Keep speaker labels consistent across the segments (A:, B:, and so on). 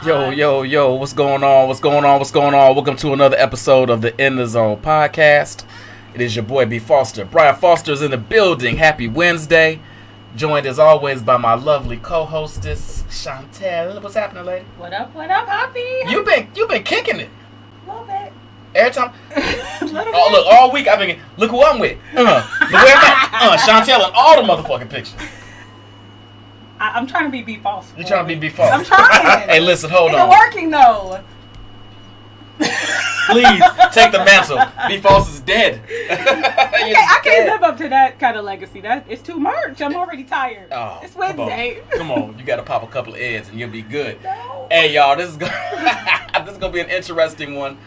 A: Yo, what's going on? Welcome to another episode of the In the Zone podcast. It is your boy B. Foster. Brian Foster's in the building. Happy Wednesday. Joined as always by my lovely co-hostess, Shontelle. What's happening, lady?
B: What up, Hoppy?
A: You've been kicking it.
B: A little bit.
A: Every time. Look, all week I've been, look who I'm with. Look where I'm at. Shontelle in all the motherfucking pictures.
B: I'm trying to be B. Foster.
A: You trying to be B. Foster?
B: I'm trying.
A: Hey, listen, hold on.
B: It's working though.
A: Please take the mantle. B. Foster's dead.
B: I can't live up to that kind of legacy. It's too much. I'm already tired.
A: Oh,
B: it's Wednesday.
A: Come on. You got to pop a couple of eggs and you'll be good.
B: No.
A: Hey, y'all, this is gonna be an interesting one.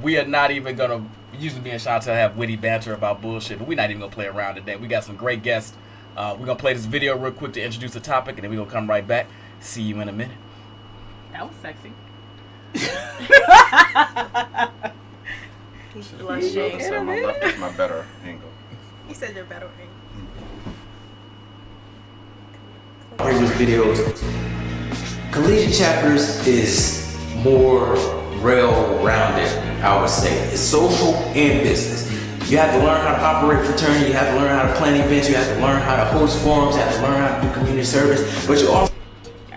A: We are not even gonna. Usually, me and Chantel have witty banter about bullshit, but we're not even gonna play around today. We got some great guests. We're going to play this video real quick to introduce the topic, and then we're going to come right back. See you in a minute.
B: That was sexy.
C: He's blushing.
D: So my left is my better angle.
C: He said you're better angle.
E: Previous videos, collegiate chapters is more well-rounded, I would say. It's social and business. You have to learn how to operate fraternity, you have to learn how to plan events, you have to learn how to host forums, you have to learn how to do community service, but you also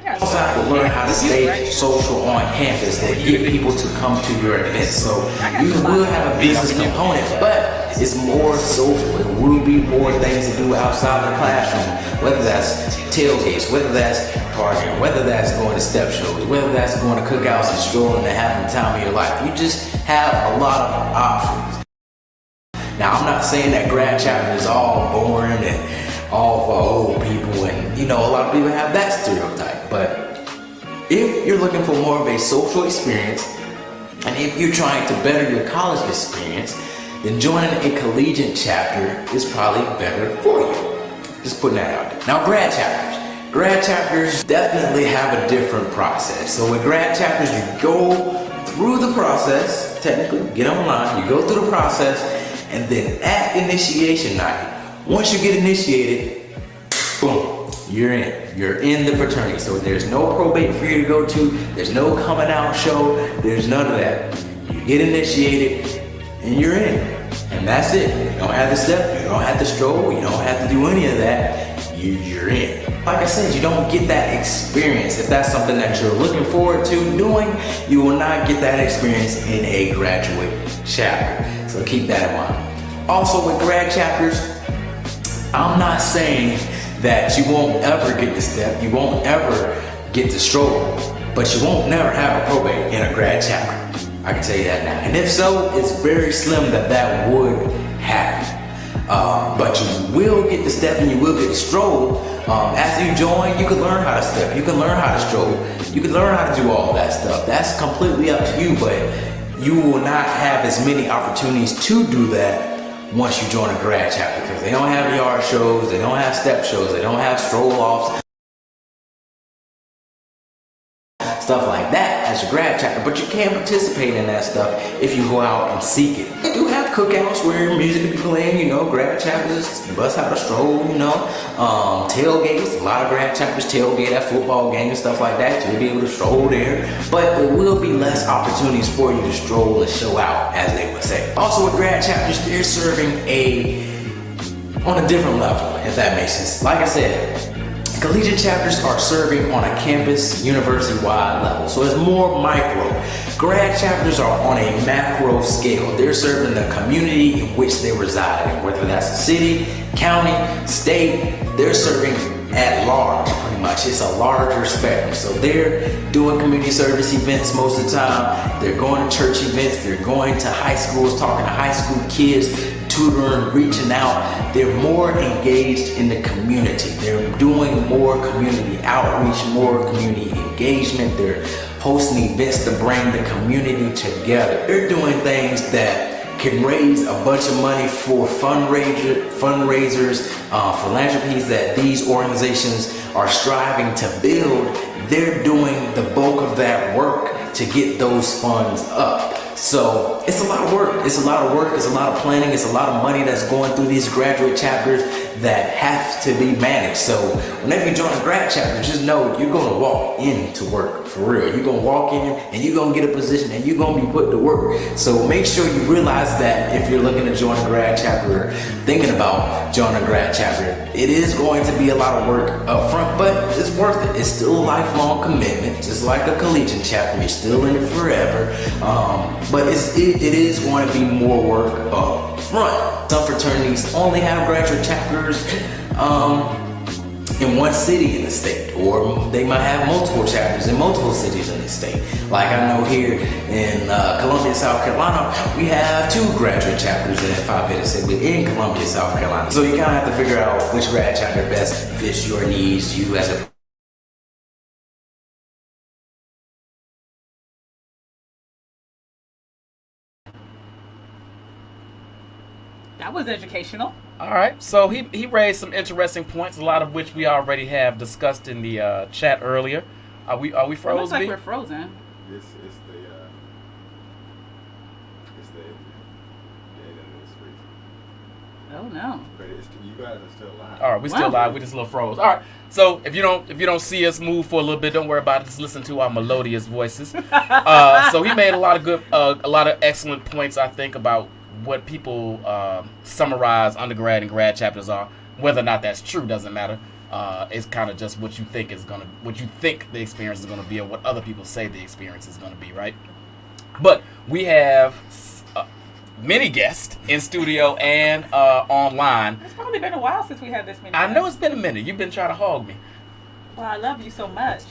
E: have to learn how to stay social on campus and get people to come to your events. So you will have a business component, but it's more social. It will be more things to do outside the classroom, whether that's tailgates, whether that's partying, whether that's going to step shows, whether that's going to cookouts and strolling and having the time of your life. You just have a lot of options. Now, I'm not saying that grad chapter is all boring and all for old people, and a lot of people have that stereotype. But if you're looking for more of a social experience, and if you're trying to better your college experience, then joining a collegiate chapter is probably better for you. Just putting that out there. Now, grad chapters definitely have a different process. So with grad chapters, you go through the process, technically, get online, you go through the process, and then at initiation night, once you get initiated, boom, you're in. You're in the fraternity. So there's no probate for you to go to. There's no coming out show. There's none of that. You get initiated and you're in. And that's it. You don't have to step. You don't have to stroll. You don't have to do any of that. You're in. Like I said, you don't get that experience. If that's something that you're looking forward to doing, you will not get that experience in a graduate chapter. So keep that in mind. Also with grad chapters, I'm not saying that you won't ever get to step, you won't ever get to stroll, but you won't never have a probate in a grad chapter. I can tell you that now. And if so, it's very slim that would happen. But you will get to step and you will get to stroll. After you join, you can learn how to step, you can learn how to stroll, you can learn how to do all that stuff. That's completely up to you, but you will not have as many opportunities to do that once you join a grad chapter, because they don't have yard shows, they don't have step shows, they don't have stroll offs, stuff like that as a grad chapter. But you can participate in that stuff if you go out and seek it. They do have cookouts where music will be playing, grad chapters bust out a stroll, tailgates. A lot of grad chapters tailgate at football games and stuff like that. You'll be able to stroll there, but there will be less opportunities for you to stroll and show out, as they would say. Also with grad chapters, they're serving on a different level, if that makes sense. Like I said, collegiate chapters are serving on a campus, university-wide level, so it's more micro. Grad chapters are on a macro scale. They're serving the community in which they reside in, whether that's a city, county, state. They're serving at large, pretty much. It's a larger spectrum. So they're doing community service events most of the time. They're going to church events. They're going to high schools, talking to high school kids, tutoring, reaching out. They're more engaged in the community. They're doing more community outreach, more community engagement. They're hosting events to bring the community together. They're doing things that can raise a bunch of money for fundraisers, philanthropies that these organizations are striving to build. They're doing the bulk of that work to get those funds up. So it's a lot of work. It's a lot of work. It's a lot of planning. It's a lot of money that's going through these graduate chapters that have to be managed. So whenever you join a grad chapter, just know you're going to walk into work for real. You're going to walk in and you're going to get a position and you're going to be put to work. So make sure you realize that if you're looking to join a grad chapter, or thinking about joining a grad chapter, it is going to be a lot of work up front, but it's worth it. It's still a lifelong commitment, just like a collegiate chapter. You're still in it forever. But it is going to be more work up front. Some fraternities only have graduate chapters in one city in the state, or they might have multiple chapters in multiple cities in the state. Like I know here in Columbia, South Carolina, we have 2 graduate chapters in Phi Beta Sigma in Columbia, South Carolina. So you kind of have to figure out which grad chapter best fits your needs, you as a
B: That was educational.
A: All right, so he raised some interesting points, a lot of which we already have discussed in the chat earlier. Are we
B: It
A: frozen?
B: looks like we're frozen.
D: This is the internet is freezing.
B: Oh no.
D: But you guys are still live.
A: All right, we still live. We just a little froze. All right, so if you don't see us move for a little bit, don't worry about it. Just listen to our melodious voices. So he made a lot of excellent points, I think, about what people summarize undergrad and grad chapters are. Whether or not that's true doesn't matter. It's kind of just what you think the experience is gonna be, or what other people say the experience is gonna be, right? But we have many guests in studio and online.
B: It's probably been a while since we had this many.
A: I know it's been a minute. You've been trying to hog me.
B: Well, I love you so much.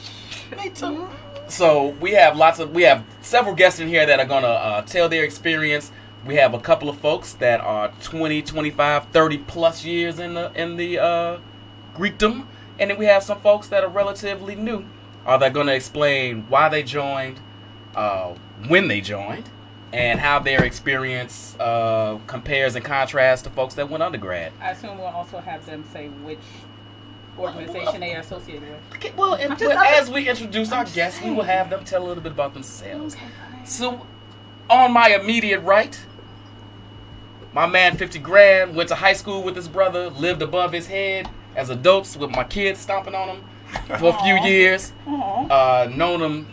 A: Me too. So we have several guests in here that are gonna tell their experience. We have a couple of folks that are 20, 25, 30 plus years in the Greekdom, and then we have some folks that are relatively new. They're going to explain why they joined, when they joined, and how their experience compares and contrasts to folks that went undergrad.
B: I assume we'll also have them say which organization they are associated with.
A: Okay, well, as we introduce our guests, we will have them tell a little bit about themselves.
B: Okay, fine.
A: So, on my immediate right, my man 50 grand, went to high school with his brother, lived above his head as adults with my kids stomping on him for a few years. Known him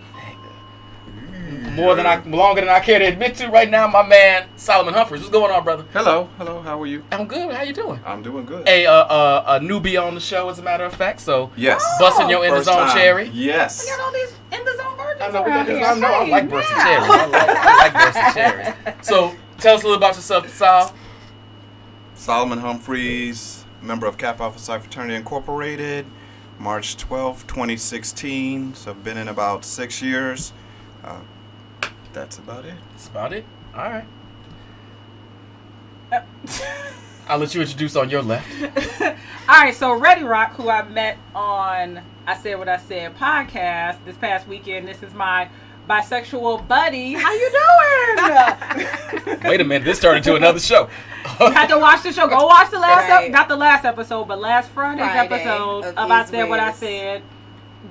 A: longer than I care to admit to right now. My man Solomon Humphries. What's going on, brother?
D: Hello, how are you?
A: I'm good. How you doing?
D: I'm doing good.
A: A newbie on the show, as a matter of fact. So
D: yes,
A: busting your in the zone cherry.
D: Yes.
B: We got all these in the zone virgins.
A: I know we got
B: around
A: this.
B: here.
A: I know. I
B: Hey,
A: like bursting
B: yeah.
A: cherries. I like bursting cherries. So tell us a little about yourself, Sal.
D: Solomon Humphries, member of Kappa Alpha Psi Fraternity Incorporated, March 12, 2016. So I've been in about 6 years. That's about it.
A: That's about it. All right. I'll let you introduce on your left.
B: All right, so Ready Rock, who I met on I Said What I Said podcast this past weekend. This is my bisexual buddy. How you doing?
A: Wait a minute, this turned into another show.
B: You had to watch the show. Go watch the last
C: Right.
B: not the last episode, but last Friday's
C: Friday
B: episode
C: of
B: of I
C: These
B: Said What I
C: Wiz.
B: Said.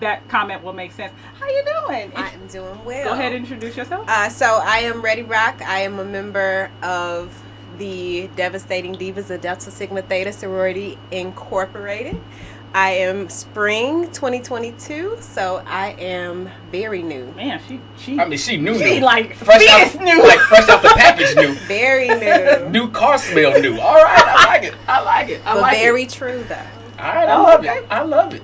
B: That comment will make sense. How you doing?
C: I'm doing well.
B: Go ahead and introduce yourself.
C: So I am Ready Rock. I am a member of the Devastating Divas of Delta Sigma Theta Sorority Incorporated. I am spring 2022, so I am very new.
B: Man, she
A: I mean, she knew.
B: She like
A: fresh
B: fetus
A: out,
B: new.
A: like fresh out the package new.
C: Very new.
A: New car smell new. All right, I like it. I like it. I
C: But
A: like
C: very
A: it.
C: true, though.
A: All right, I love it. I love it.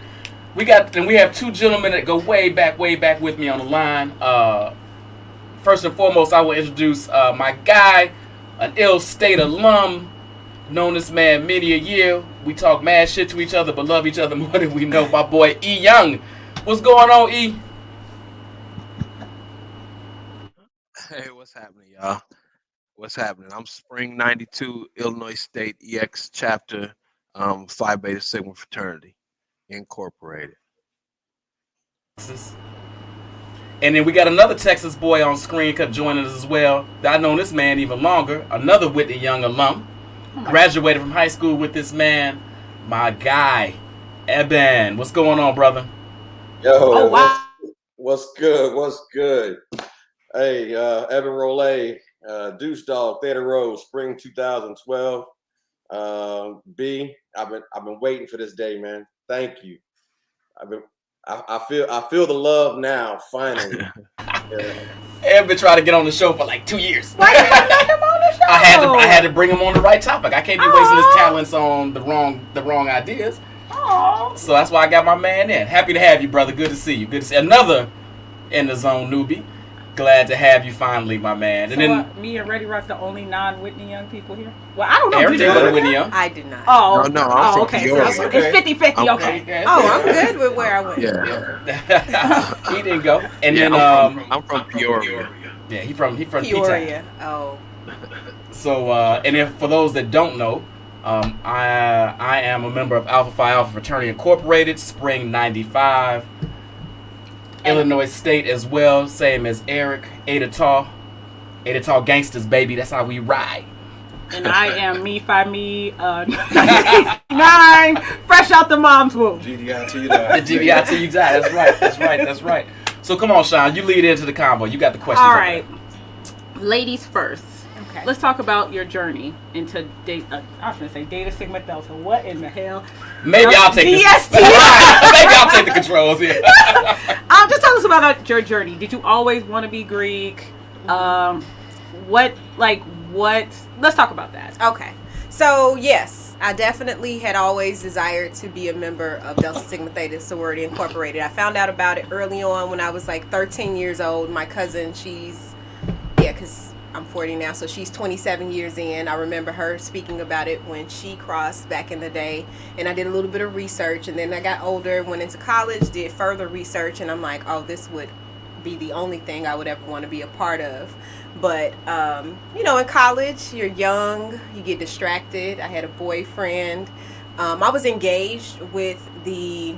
A: We have 2 gentlemen that go way back with me on the line. First and foremost, I will introduce my guy, an Ill State alum, known this man many a year. We talk mad shit to each other, but love each other more than we know. My boy E Young. What's going on, E?
F: Hey, what's happening, y'all? What's happening? I'm Spring 92, Illinois State EX chapter, Phi Beta Sigma Fraternity Incorporated.
A: And then we got another Texas boy on screen joining us as well. I've known this man even longer. Another Whitney Young alum. Graduated from high school with this man, my guy, Eben. What's going on, brother?
G: Yo,
B: Oh, wow.
G: what's good? What's good? Hey, Evan Rolle, Deuce Dog, Theater Road, Spring 2012. B, I've been waiting for this day, man. Thank you. I feel the love now, finally.
A: I've been trying to get on the show for like 2 years.
B: Why you not let him on the show?
A: I had to bring him on the right topic. I can't be wasting his talents on the wrong ideas.
B: Aww.
A: So that's why I got my man in. Happy to have you, brother. Good to see you. Good to see another In the Zone newbie. Glad to have you finally, my man.
B: So
A: And then
B: me and Ready Rock's the only non-Whitney Young people here? Well, I don't know.
A: Eric
B: Do
A: did
B: you?
A: Whitney Young.
C: I did not.
B: Oh,
F: No, I'm from
B: okay.
F: Peoria.
B: So it's 50-50. Okay.
C: Oh, I'm good with where I went.
F: Yeah.
A: He didn't go. And
F: Yeah,
A: then
F: I'm from Peoria.
A: yeah, he from
C: Peoria. Oh.
A: So and if for those that don't know, I am a member of Alpha Phi Alpha Fraternity Incorporated, Spring '95. Illinois State as well, same as Eric. Ada Tall gangsters, baby. That's how we ride.
B: And I am me, 9, fresh out the mom's womb.
D: GDIT
A: The GBIT, you got. That's right. So come on, Sean. You lead into the convo. You got the questions.
B: All
A: over
B: right. Ladies first.
C: Okay.
B: Let's talk about your journey into I was going to say Data Sigma Delta. What in the hell?
A: there. Maybe I'll take this.
B: DST.
A: Maybe I'll take the controls here.
B: Just tell us about your journey. Did you always want to be Greek? Let's talk about that.
C: Okay. So, yes, I definitely had always desired to be a member of Delta Sigma Theta Sorority Incorporated. I found out about it early on when I was like 13 years old. My cousin, because I'm 40 now, so she's 27 years in. I remember her speaking about it when she crossed back in the day, and I did a little bit of research, and then I got older, went into college, did further research, and I'm like, oh, this would be the only thing I would ever want to be a part of. But in college, you're young, you get distracted. I had a boyfriend. I was engaged with the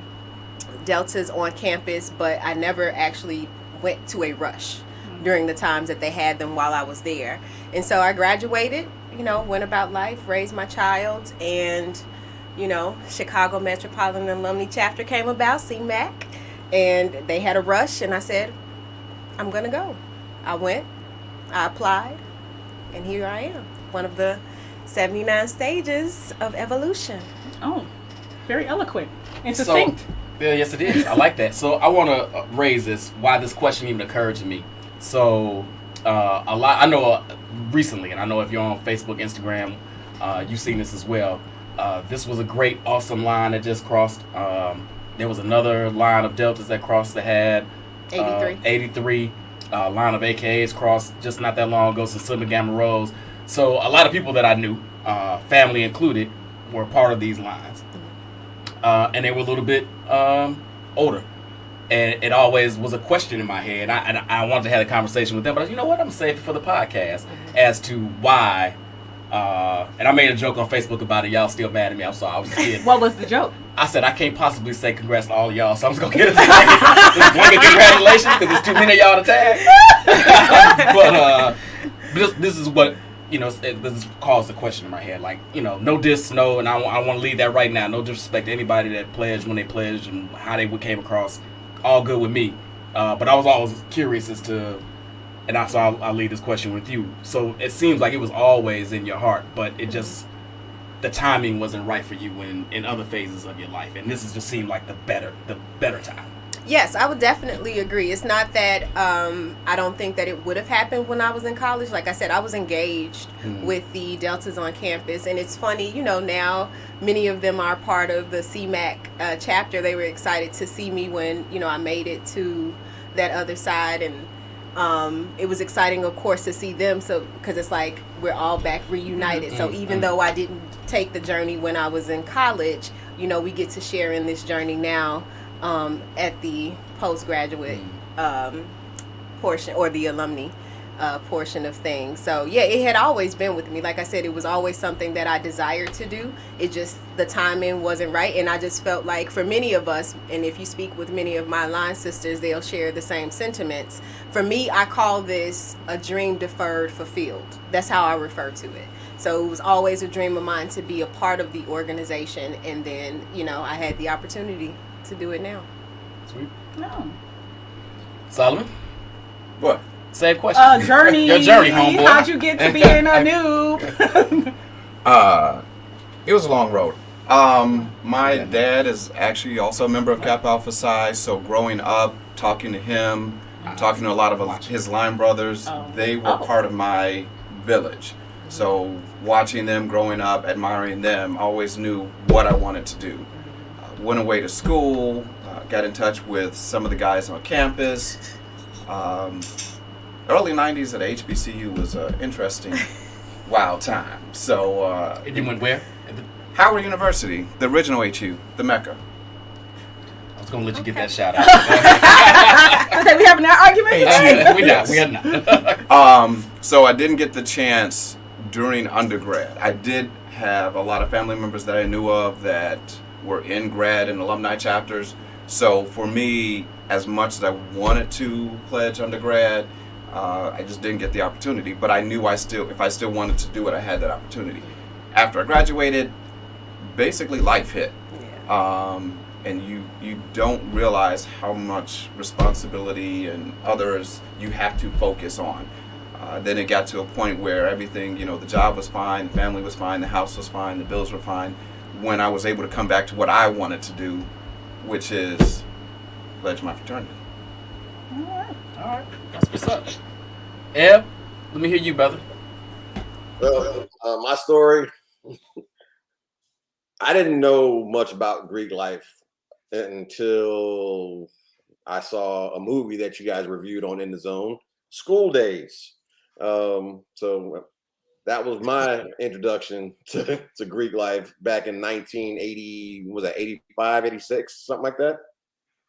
C: Deltas on campus, but I never actually went to a rush during the times that they had them while I was there. And so I graduated, went about life, raised my child, and Chicago Metropolitan Alumni Chapter came about, CMAC, and they had a rush, and I said, I'm gonna go. I went, I applied, and here I am, one of the 79 stages of evolution.
B: Oh, very eloquent and succinct.
A: Yes, it is. I like that. So I want to raise this, why this question even occurred to me. So I know recently, and I know if you're on Facebook, Instagram, you've seen this as well. This was a great, awesome line that just crossed. There was another line of Deltas that crossed that had 83. Line of AKAs crossed just not that long ago, some Sigma Gamma Rho's. So a lot of people that I knew, family included, were part of these lines. And they were a little bit older. And it always was a question in my head. I wanted to have a conversation with them, but you know what? I'm going to save it for the podcast as to why. And I made a joke on Facebook about it. Y'all still mad at me. I'm sorry. I was just kidding.
B: What was the joke?
A: I said I can't possibly say congrats to all of y'all, so I'm just going to get a blanket congratulations because there's too many of y'all to tag. But this is what, this caused a question in my head. Like, no diss, no, and I want to leave that right now. No disrespect to anybody that pledged when they pledged and how they came across. All good with me. But I was always curious as to, so I'll leave this question with you. So it seems like it was always in your heart, but it just, the timing wasn't right for you in other phases of your life. And this has just seemed like the better time.
C: Yes, I would definitely agree. It's not that I don't think that it would have happened when I was in college. Like I said, I was engaged with the Deltas on campus. And it's funny, now many of them are part of the CMAC chapter. They were excited to see me when, I made it to that other side. And it was exciting, of course, to see them. So because it's like we're all back reunited. So even though I didn't take the journey when I was in college, we get to share in this journey now. At the postgraduate portion or the alumni portion of things. So yeah, it had always been with me. Like I said, it was always something that I desired to do. It just, the timing wasn't right. And I just felt like for many of us, and if you speak with many of my line sisters, they'll share the same sentiments. For me, I call this a dream deferred, fulfilled. That's how I refer to it. So it was always a dream of mine to be a part of the organization. And then, I had the opportunity to do it now.
A: Sweet.
B: No.
A: Solomon?
D: What?
A: Same question.
B: Journey.
A: Your journey, homeboy.
B: How'd you get to being a noob?
D: It was a long road. My dad is actually also a member of Kappa Alpha Psi, so growing up, talking to him, talking to a lot of his line brothers, they were part of my village. So watching them growing up, admiring them, I always knew what I wanted to do. Went away to school, got in touch with some of the guys on campus. Early 90s at HBCU was an interesting, wild time. So,
A: and you went where?
D: Howard University, the original HU, the Mecca.
A: I was gonna let you get that shout out.
B: I said we having that argument today?
A: We had not.
D: So I didn't get the chance during undergrad. I did have a lot of family members that I knew of that were in grad and alumni chapters. So for me, as much as I wanted to pledge undergrad, I just didn't get the opportunity. But I knew if I still wanted to do it, I had that opportunity. After I graduated, basically life hit. And you don't realize how much responsibility and others you have to focus on. Then it got to a point where everything, the job was fine, the family was fine, the house was fine, the bills were fine. When I was able to come back to what I wanted to do, which is pledge my fraternity.
A: All right. That's what's up. Eb, let me hear you, brother.
G: Well, my story, I didn't know much about Greek life until I saw a movie that you guys reviewed on In the Zone, School Days. So that was my introduction to Greek life back in 1980, was that 85, 86, something like that.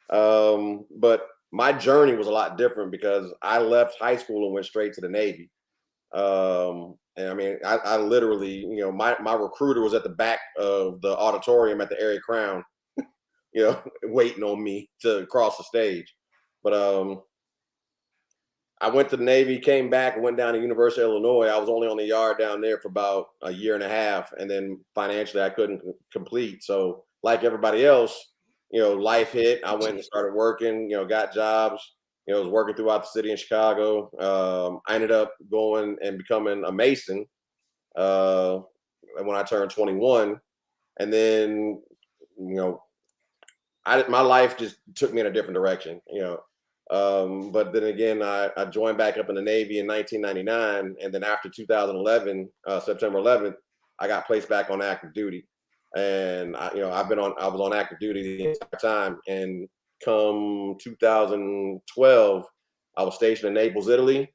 G: But my journey was a lot different because I left high school and went straight to the Navy. And I mean, I literally, my recruiter was at the back of the auditorium at the Area Crown, waiting on me to cross the stage. But I went to the Navy, came back, and went down to University of Illinois. I was only on the yard down there for about a year and a half, and then financially I couldn't complete. So like everybody else, life hit. I went and started working, got jobs. Was working throughout the city in Chicago. I ended up going and becoming a Mason when I turned 21. And then, my life just took me in a different direction, But then again, I joined back up in the Navy in 1999. And then after 2011, September 11th, I got placed back on active duty. And, I was on active duty the entire time. And come 2012, I was stationed in Naples, Italy,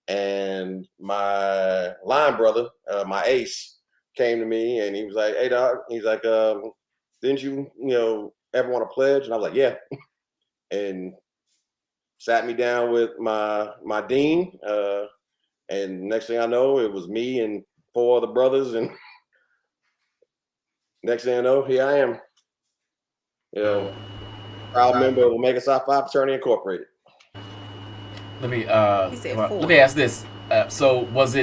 G: and my line brother, my ace, came to me and he was like, "Hey, dog," he's like, "Didn't you, ever want to pledge?" And I was like, "Yeah," and sat me down with my dean, and next thing I know, it was me and 4 other brothers, and next thing I know, here I am. Proud member of Omega Psi Phi Fraternity Incorporated.
A: Let me ask this. So was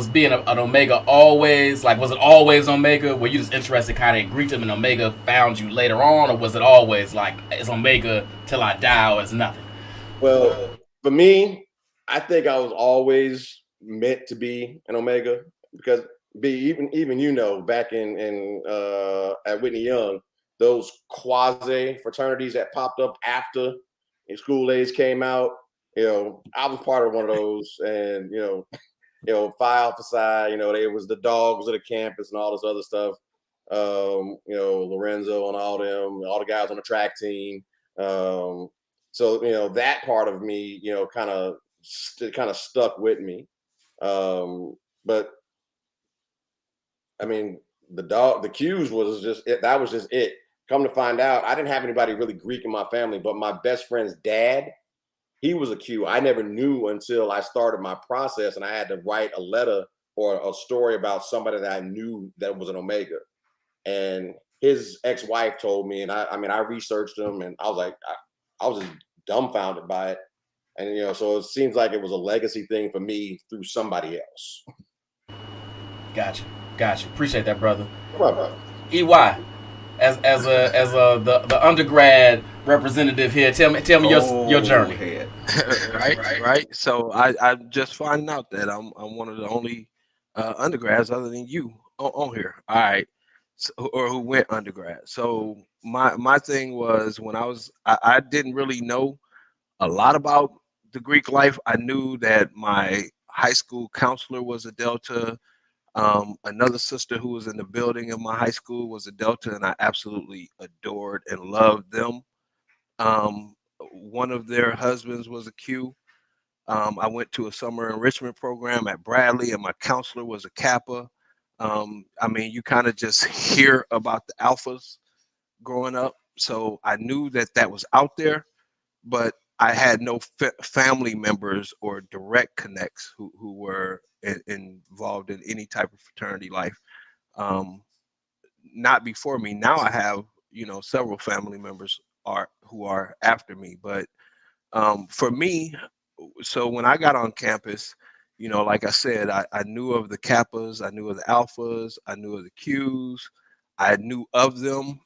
A: being an Omega always, was it always Omega? Were you just interested kind of in Greekdom and Omega found you later on? Or was it always it's Omega till I die or it's nothing?
G: Well, for me, I think I was always meant to be an Omega because even back in at Whitney Young, those quasi fraternities that popped up after School Days came out, I was part of one of those, and Phi Alpha Psi, they was the dogs of the campus and all this other stuff. Lorenzo and all the guys on the track team. So that part of me, kind of stuck with me. But I mean, the Qs was just it. That was just it. Come to find out, I didn't have anybody really Greek in my family, but my best friend's dad, he was a Q. I never knew until I started my process and I had to write a letter or a story about somebody that I knew that was an Omega. And his ex-wife told me, and I researched him, and I was like, I was just dumbfounded by it. And, so it seems like it was a legacy thing for me through somebody else.
A: Gotcha. Appreciate that, brother.
G: Come on, brother.
A: EY. As the undergrad representative here. Tell me your journey.
D: Head.
F: right. So I'm just finding out that I'm one of the only undergrads other than you on here. All right, so, or who went undergrad. So my thing was when I didn't really know a lot about the Greek life. I knew that my high school counselor was a Delta. Another sister who was in the building of my high school was a Delta, and I absolutely adored and loved them. One of their husbands was a Q. I went to a summer enrichment program at Bradley, and my counselor was a Kappa. I mean, you kind of just hear about the alphas growing up. So I knew that was out there, but I had no family members or direct connects who were involved in any type of fraternity life. Not before me. Now I have, several family members who are after me. But for me, so when I got on campus, like I said, I knew of the Kappas, I knew of the Alphas, I knew of the Qs, I knew of them.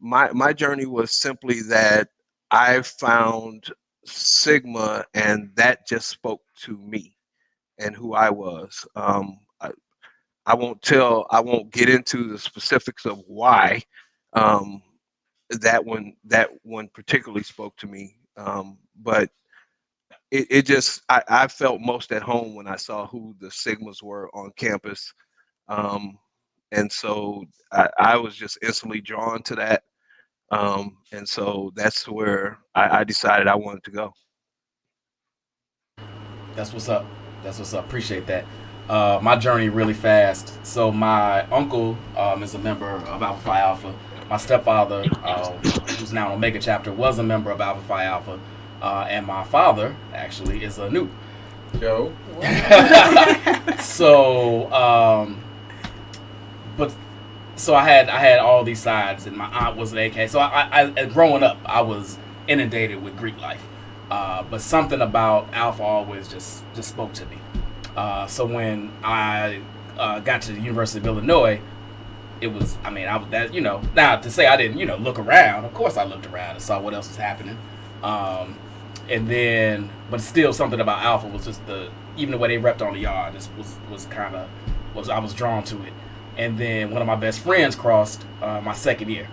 F: My journey was simply that I found Sigma, and that just spoke to me and who I was. I won't get into the specifics of why that one particularly spoke to me. But it just, I felt most at home when I saw who the Sigmas were on campus. And so I was just instantly drawn to that. And so that's where I decided I wanted to go.
A: That's what's up. Appreciate that. My journey really fast. So my uncle is a member of Alpha Phi Alpha. My stepfather, who's now in Omega chapter, was a member of Alpha Phi Alpha. And my father actually is a Nu.
D: Yo.
A: So I had all these sides, and my aunt was an AK. So I growing up, I was inundated with Greek life. But something about Alpha always just spoke to me. So when I got to the University of Illinois, it was, now to say I didn't, look around. Of course I looked around and saw what else was happening. And then, but still something about Alpha was just even the way they repped on the yard just I was drawn to it. And then one of my best friends crossed my second year.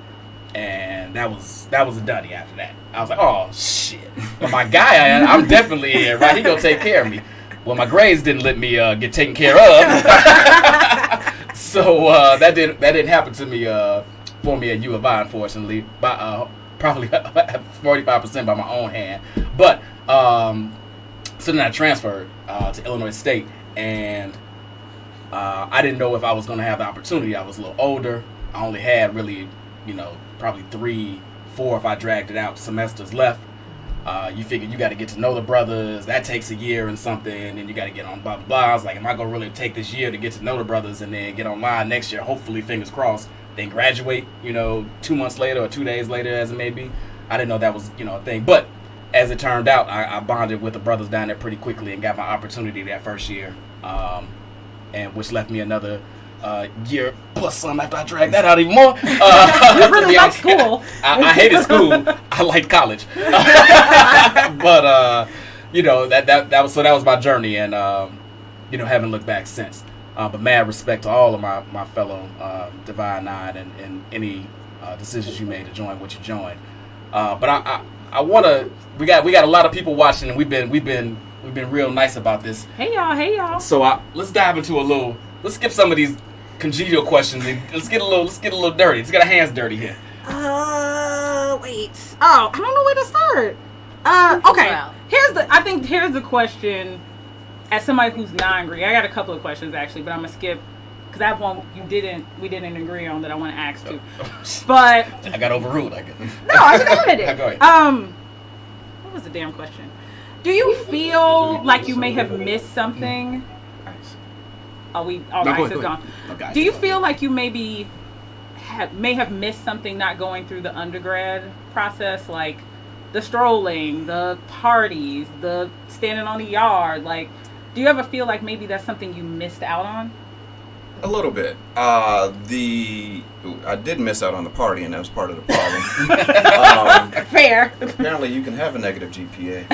A: And that was a dunny after that. I was like, oh, shit. But my guy, I'm definitely in, right? He gonna take care of me. Well, my grades didn't let me get taken care of. So that didn't happen to me for me at U of I, unfortunately. By probably 45% by my own hand. But so then I transferred to Illinois State, and I didn't know if I was going to have the opportunity. I was a little older. I only had really, probably 3, 4 if I dragged it out semesters left. You figure you got to get to know the brothers. That takes a year and something, and you got to get on blah, blah, blah. I was like, am I going to really take this year to get to know the brothers and then get online next year, hopefully, fingers crossed, then graduate, 2 months later or 2 days later, as it may be? I didn't know that was, a thing. But as it turned out, I bonded with the brothers down there pretty quickly and got my opportunity that first year, and which left me another year plus some after I dragged that out even more.
B: You really like school.
A: I hated school. I liked college. But that was my journey, and haven't looked back since. But mad respect to all of my fellow Divine Nine and any decisions you made to join what you joined. But I wanna we got a lot of people watching, and we've been real nice about this.
B: Hey y'all.
A: So let's dive into let's skip some of these congenial questions and let's get a little dirty. Let's get our hands dirty here.
B: Wait. Oh, I don't know where to start. Okay. I think here's the question. As somebody who's non-Greek, I got a couple of questions actually, but I'm gonna skip because I have one we didn't agree on that I want to ask too. But
A: I got overruled, I guess.
B: No, I just wanted it.
A: Go ahead.
B: What was the damn question? Do you feel like you may have missed something? All ice is gone. Do you feel like you may have missed something not going through the undergrad process, like the strolling, the parties, the standing on the yard? Like, do you ever feel like maybe that's something you missed out on?
D: A little bit. I did miss out on the party, and that was part of the problem.
B: Fair.
D: Apparently, you can have a negative GPA.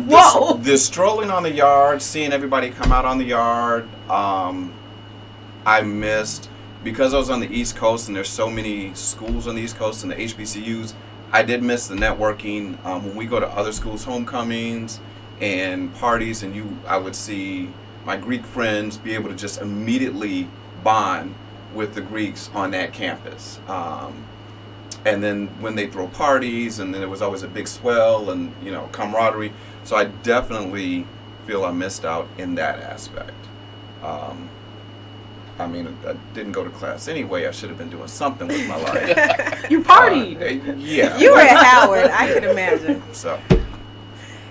B: Whoa.
D: The strolling on the yard, seeing everybody come out on the yard, I missed. Because I was on the East Coast and there's so many schools on the East Coast and the HBCUs, I did miss the networking. When we go to other schools' homecomings and parties, and I would see my Greek friends be able to just immediately bond with the Greeks on that campus. And then when they throw parties, and then there was always a big swell and, camaraderie. So I definitely feel I missed out in that aspect. I didn't go to class anyway. I should have been doing something with my life.
B: You partied.
D: Yeah.
C: You were at Howard, I can imagine.
D: So.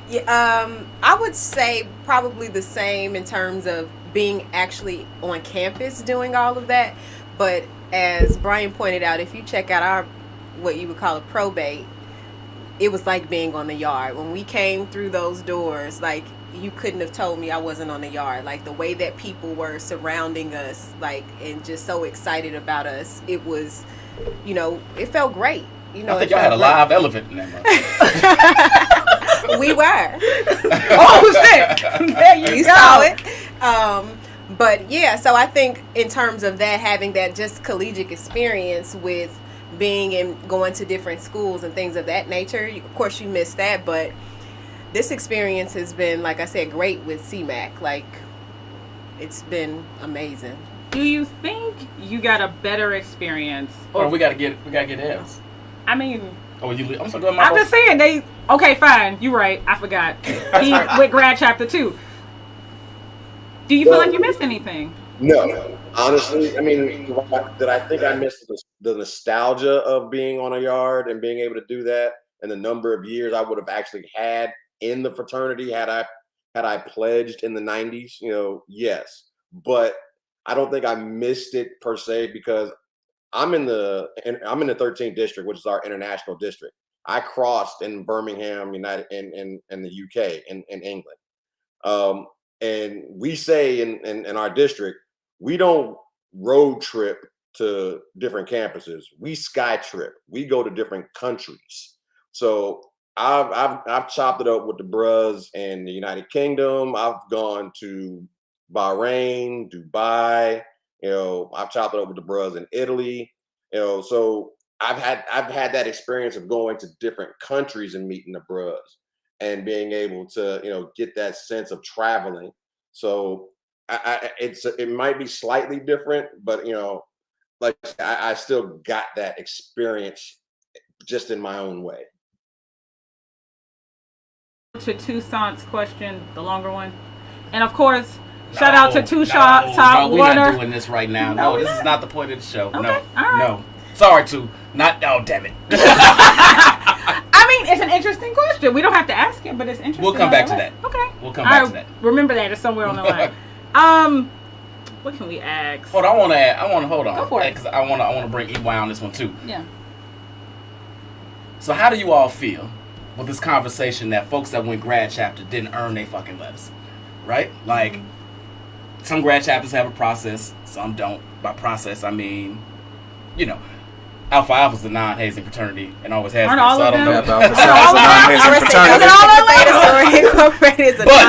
C: Yeah, I would say probably the same in terms of being actually on campus doing all of that. But as Brian pointed out, if you check out our, what you would call a probate, it was like being on the yard. When we came through those doors, like, you couldn't have told me I wasn't on the yard. Like, the way that people were surrounding us, like, and just so excited about us, it was, it felt great.
A: I think y'all had a live elephant in that
C: We were.
B: Oh, shit. There you
C: saw it. But yeah, so I think in terms of that, having that just collegiate experience with being and going to different schools and things of that nature, of course you miss that, but this experience has been, like I said, great with CMAC. Like, it's been amazing.
B: Do you think you got a better experience?
A: Or we gotta get Evs.
B: I mean,
A: I'm
B: just saying okay, fine, you're right. I forgot. He with grad chapter 2. Do you feel like you missed anything?
G: No, honestly, I mean, did I think I missed the nostalgia of being on a yard and being able to do that, and the number of years I would have actually had in the fraternity had I pledged in the 90s, yes. But I don't think I missed it per se, because I'm in the 13th district, which is our international district. I crossed in Birmingham, United, in the UK, in England. And we say in our district, we don't road trip to different campuses. We sky trip. We go to different countries. So I've chopped it up with the bros in the United Kingdom. I've gone to Bahrain, Dubai. I've chopped it up with the bros in Italy. So I've had that experience of going to different countries and meeting the bros and being able to get that sense of traveling. So it might be slightly different, but like I still got that experience just in my own way.
B: To Toussaint's question, the longer one, and of course, shout out to Toussaint.
A: We're not doing this right now. No, this is not the point of the show.
B: Okay,
A: no,
B: all right.
A: No. Sorry, not. Oh, damn it.
B: I mean, it's an interesting question. We don't have to ask it, but it's interesting.
A: We'll come back to that.
B: Okay.
A: We'll come back to that.
B: Remember that. It's somewhere on the line. What can we ask?
A: Hold on. I want to hold on.
B: Go for it.
A: Because I want to bring EY on this one too.
B: Yeah.
A: So how do you all feel with this conversation that folks that went grad chapter didn't earn their fucking letters, right? Like, some grad chapters have a process, some don't. By process, I mean, Alpha Alpha's a non-hazing fraternity and always has been.
B: All
A: so I don't know.
C: But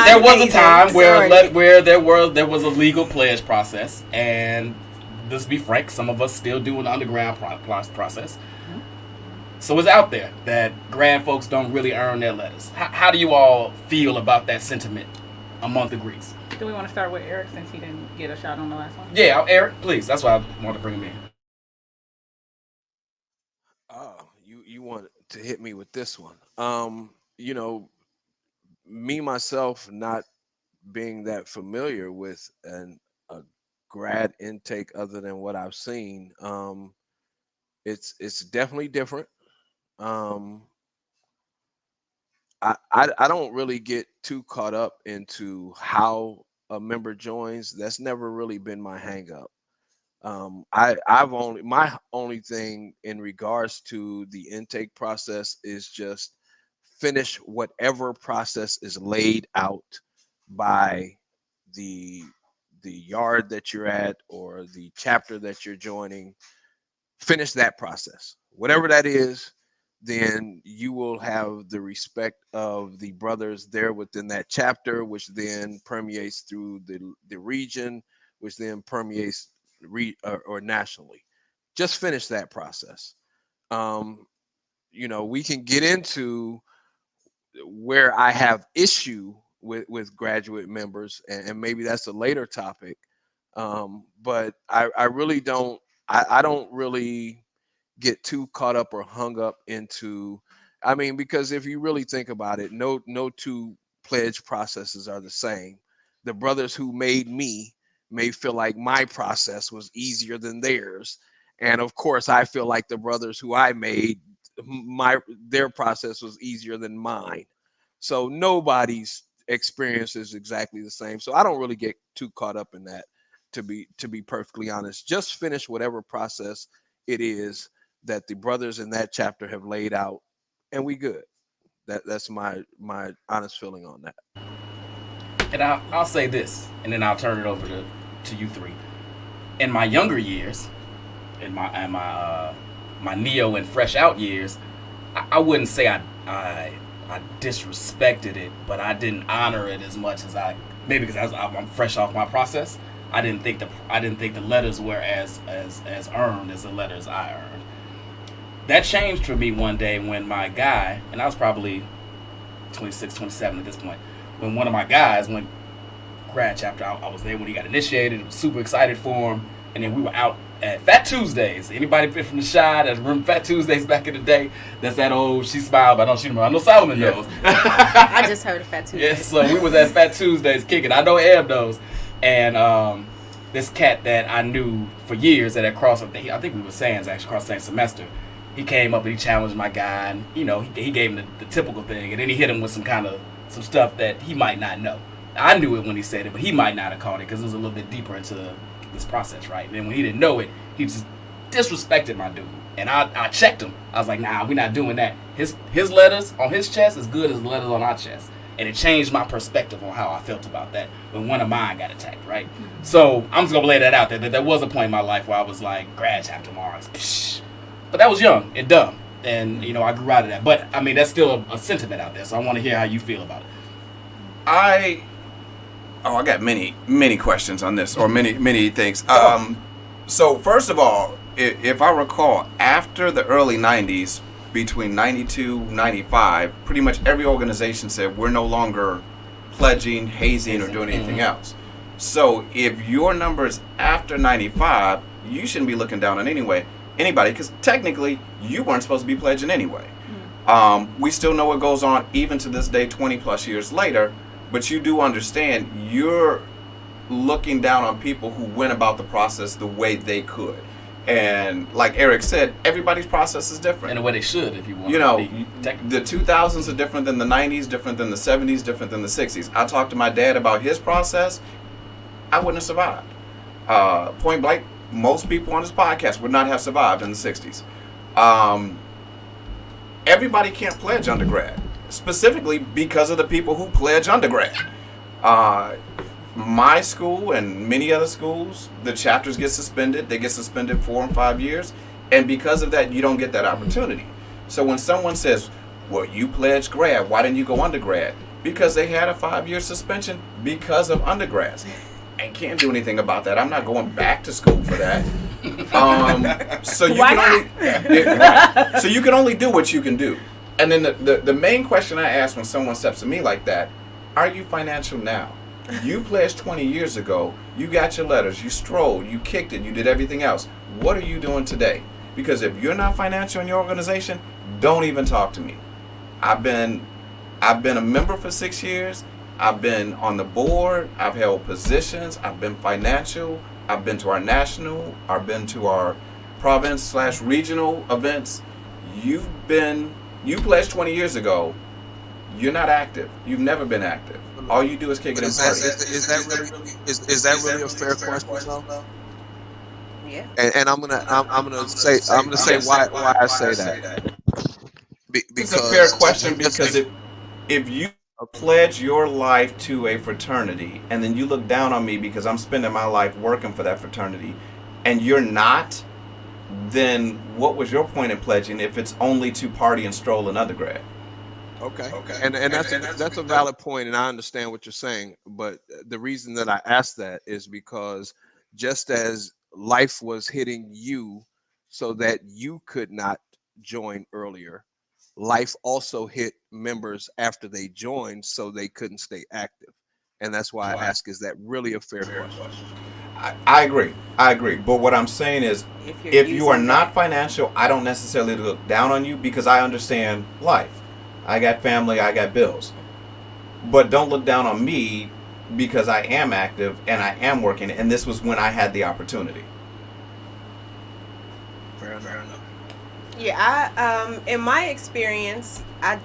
A: there was a time where there was a legal pledge process, and let's be frank, some of us still do an undergrad process. So it's out there that grad folks don't really earn their letters. How do you all feel about that sentiment among the Greeks?
B: Do we want to start with Eric since he didn't get a shot on the last one?
A: Yeah, Eric, please. That's why I want to bring him in.
F: You want to hit me with this one. Me myself not being that familiar with a grad intake other than what I've seen, it's definitely different. I don't really get too caught up into how a member joins. That's never really been my hang up. My only thing in regards to the intake process is just finish whatever process is laid out by the yard that you're at or the chapter that you're joining. Finish that process, whatever that is. Then you will have the respect of the brothers there within that chapter, which then permeates through the region, which then permeates or nationally. Just finish that process. We can get into where I have issue with graduate members, and maybe that's a later topic. But I really don't. I don't really get too caught up or hung up into. I mean, because if you really think about it, no two pledge processes are the same. The brothers who made me may feel like my process was easier than theirs, and of course, I feel like the brothers who I made, their process was easier than mine. So nobody's experience is exactly the same. So I don't really get too caught up in that, to be perfectly honest. Just finish whatever process it is that the brothers in that chapter have laid out, and we good. That's my honest feeling on that.
A: And I'll say this, and then I'll turn it over to you three. In my younger years, in my neo and fresh out years, I wouldn't say I disrespected it, but I didn't honor it as much as maybe because I'm fresh off my process. I didn't think the letters were as earned as the letters I earned. That changed for me one day when my guy, and I was probably 26, 27 at this point, when one of my guys went grad chapter. I was there when he got initiated. I was super excited for him, and then we were out at Fat Tuesdays. Anybody been from the Shy that remember Fat Tuesdays back in the day? That's that old She Smiled, but I don't shoot him. I know Solomon knows.
C: I just heard of Fat Tuesdays.
A: Yes, so we was at Fat Tuesdays kicking. I know Eb knows. And this cat that I knew for years that had crossed, I think we were Sands actually, crossed the same semester. He came up and he challenged my guy, and he gave him the typical thing, and then he hit him with some stuff that he might not know. I knew it when he said it, but he might not have caught it because it was a little bit deeper into this process, right? And then when he didn't know it, he just disrespected my dude, and I checked him. I was like, nah, we're not doing that. His letters on his chest as good as the letters on our chest. And it changed my perspective on how I felt about that when one of mine got attacked, right? So I'm just going to lay that out there. That there was a point in my life where I was like, grad chapter Mars. Psh. But that was young and dumb. And, I grew out of that. But, I mean, that's still a sentiment out there. So I want to hear how you feel about it.
D: I got many questions on this, or many things. So, first of all, if I recall, after the early 90s, between 92, 95, pretty much every organization said we're no longer pledging, hazing, or doing anything else. So if your number is after 95, you shouldn't be looking down on anybody, because technically you weren't supposed to be pledging anyway. We still know what goes on even to this day, 20 plus years later, but you do understand you're looking down on people who went about the process the way they could. And like Eric said, everybody's process is different.
A: And the way they should, if you want.
D: The 2000s are different than the 90s, different than the 70s, different than the 60s. I talked to my dad about his process. I wouldn't have survived. Point blank, most people on this podcast would not have survived in the 60s. Everybody can't pledge undergrad, specifically because of the people who pledge undergrad. My school and many other schools, the chapters get suspended. They get suspended 4 and 5 years. And because of that, you don't get that opportunity. So when someone says, well, you pledged grad, why didn't you go undergrad? Because they had a 5-year suspension because of undergrads. I can't do anything about that. I'm not going back to school for that. So you can only do what you can do. And then the main question I ask when someone steps to me like that, are you financial now? You pledged 20 years ago. You got your letters. You strolled. You kicked it. You did everything else. What are you doing today? Because if you're not financial in your organization, don't even talk to me. I've been a member for 6 years. I've been on the board. I've held positions. I've been financial. I've been to our national. I've been to our province/regional events. You pledged 20 years ago. You're not active. You've never been active. All you do is kick it and party.
F: Is that really a fair question though?
C: Yeah.
F: And I'm gonna say why I say that.
D: It's a fair question because if you pledge your life to a fraternity, and then you look down on me because I'm spending my life working for that fraternity, and you're not, then what was your point in pledging if it's only to party and stroll in undergrad?
F: Okay. And that's a valid point, and I understand what you're saying. But the reason that I asked that is because just as life was hitting you so that you could not join earlier, life also hit members after they joined so they couldn't stay active. And that's why I ask, is that really a fair question?
D: I agree. But what I'm saying is, if you are not financial, I don't necessarily look down on you because I understand life. I got family, I got bills. But don't look down on me because I am active and I am working, and this was when I had the opportunity.
F: Fair enough.
C: Yeah, in my experience, I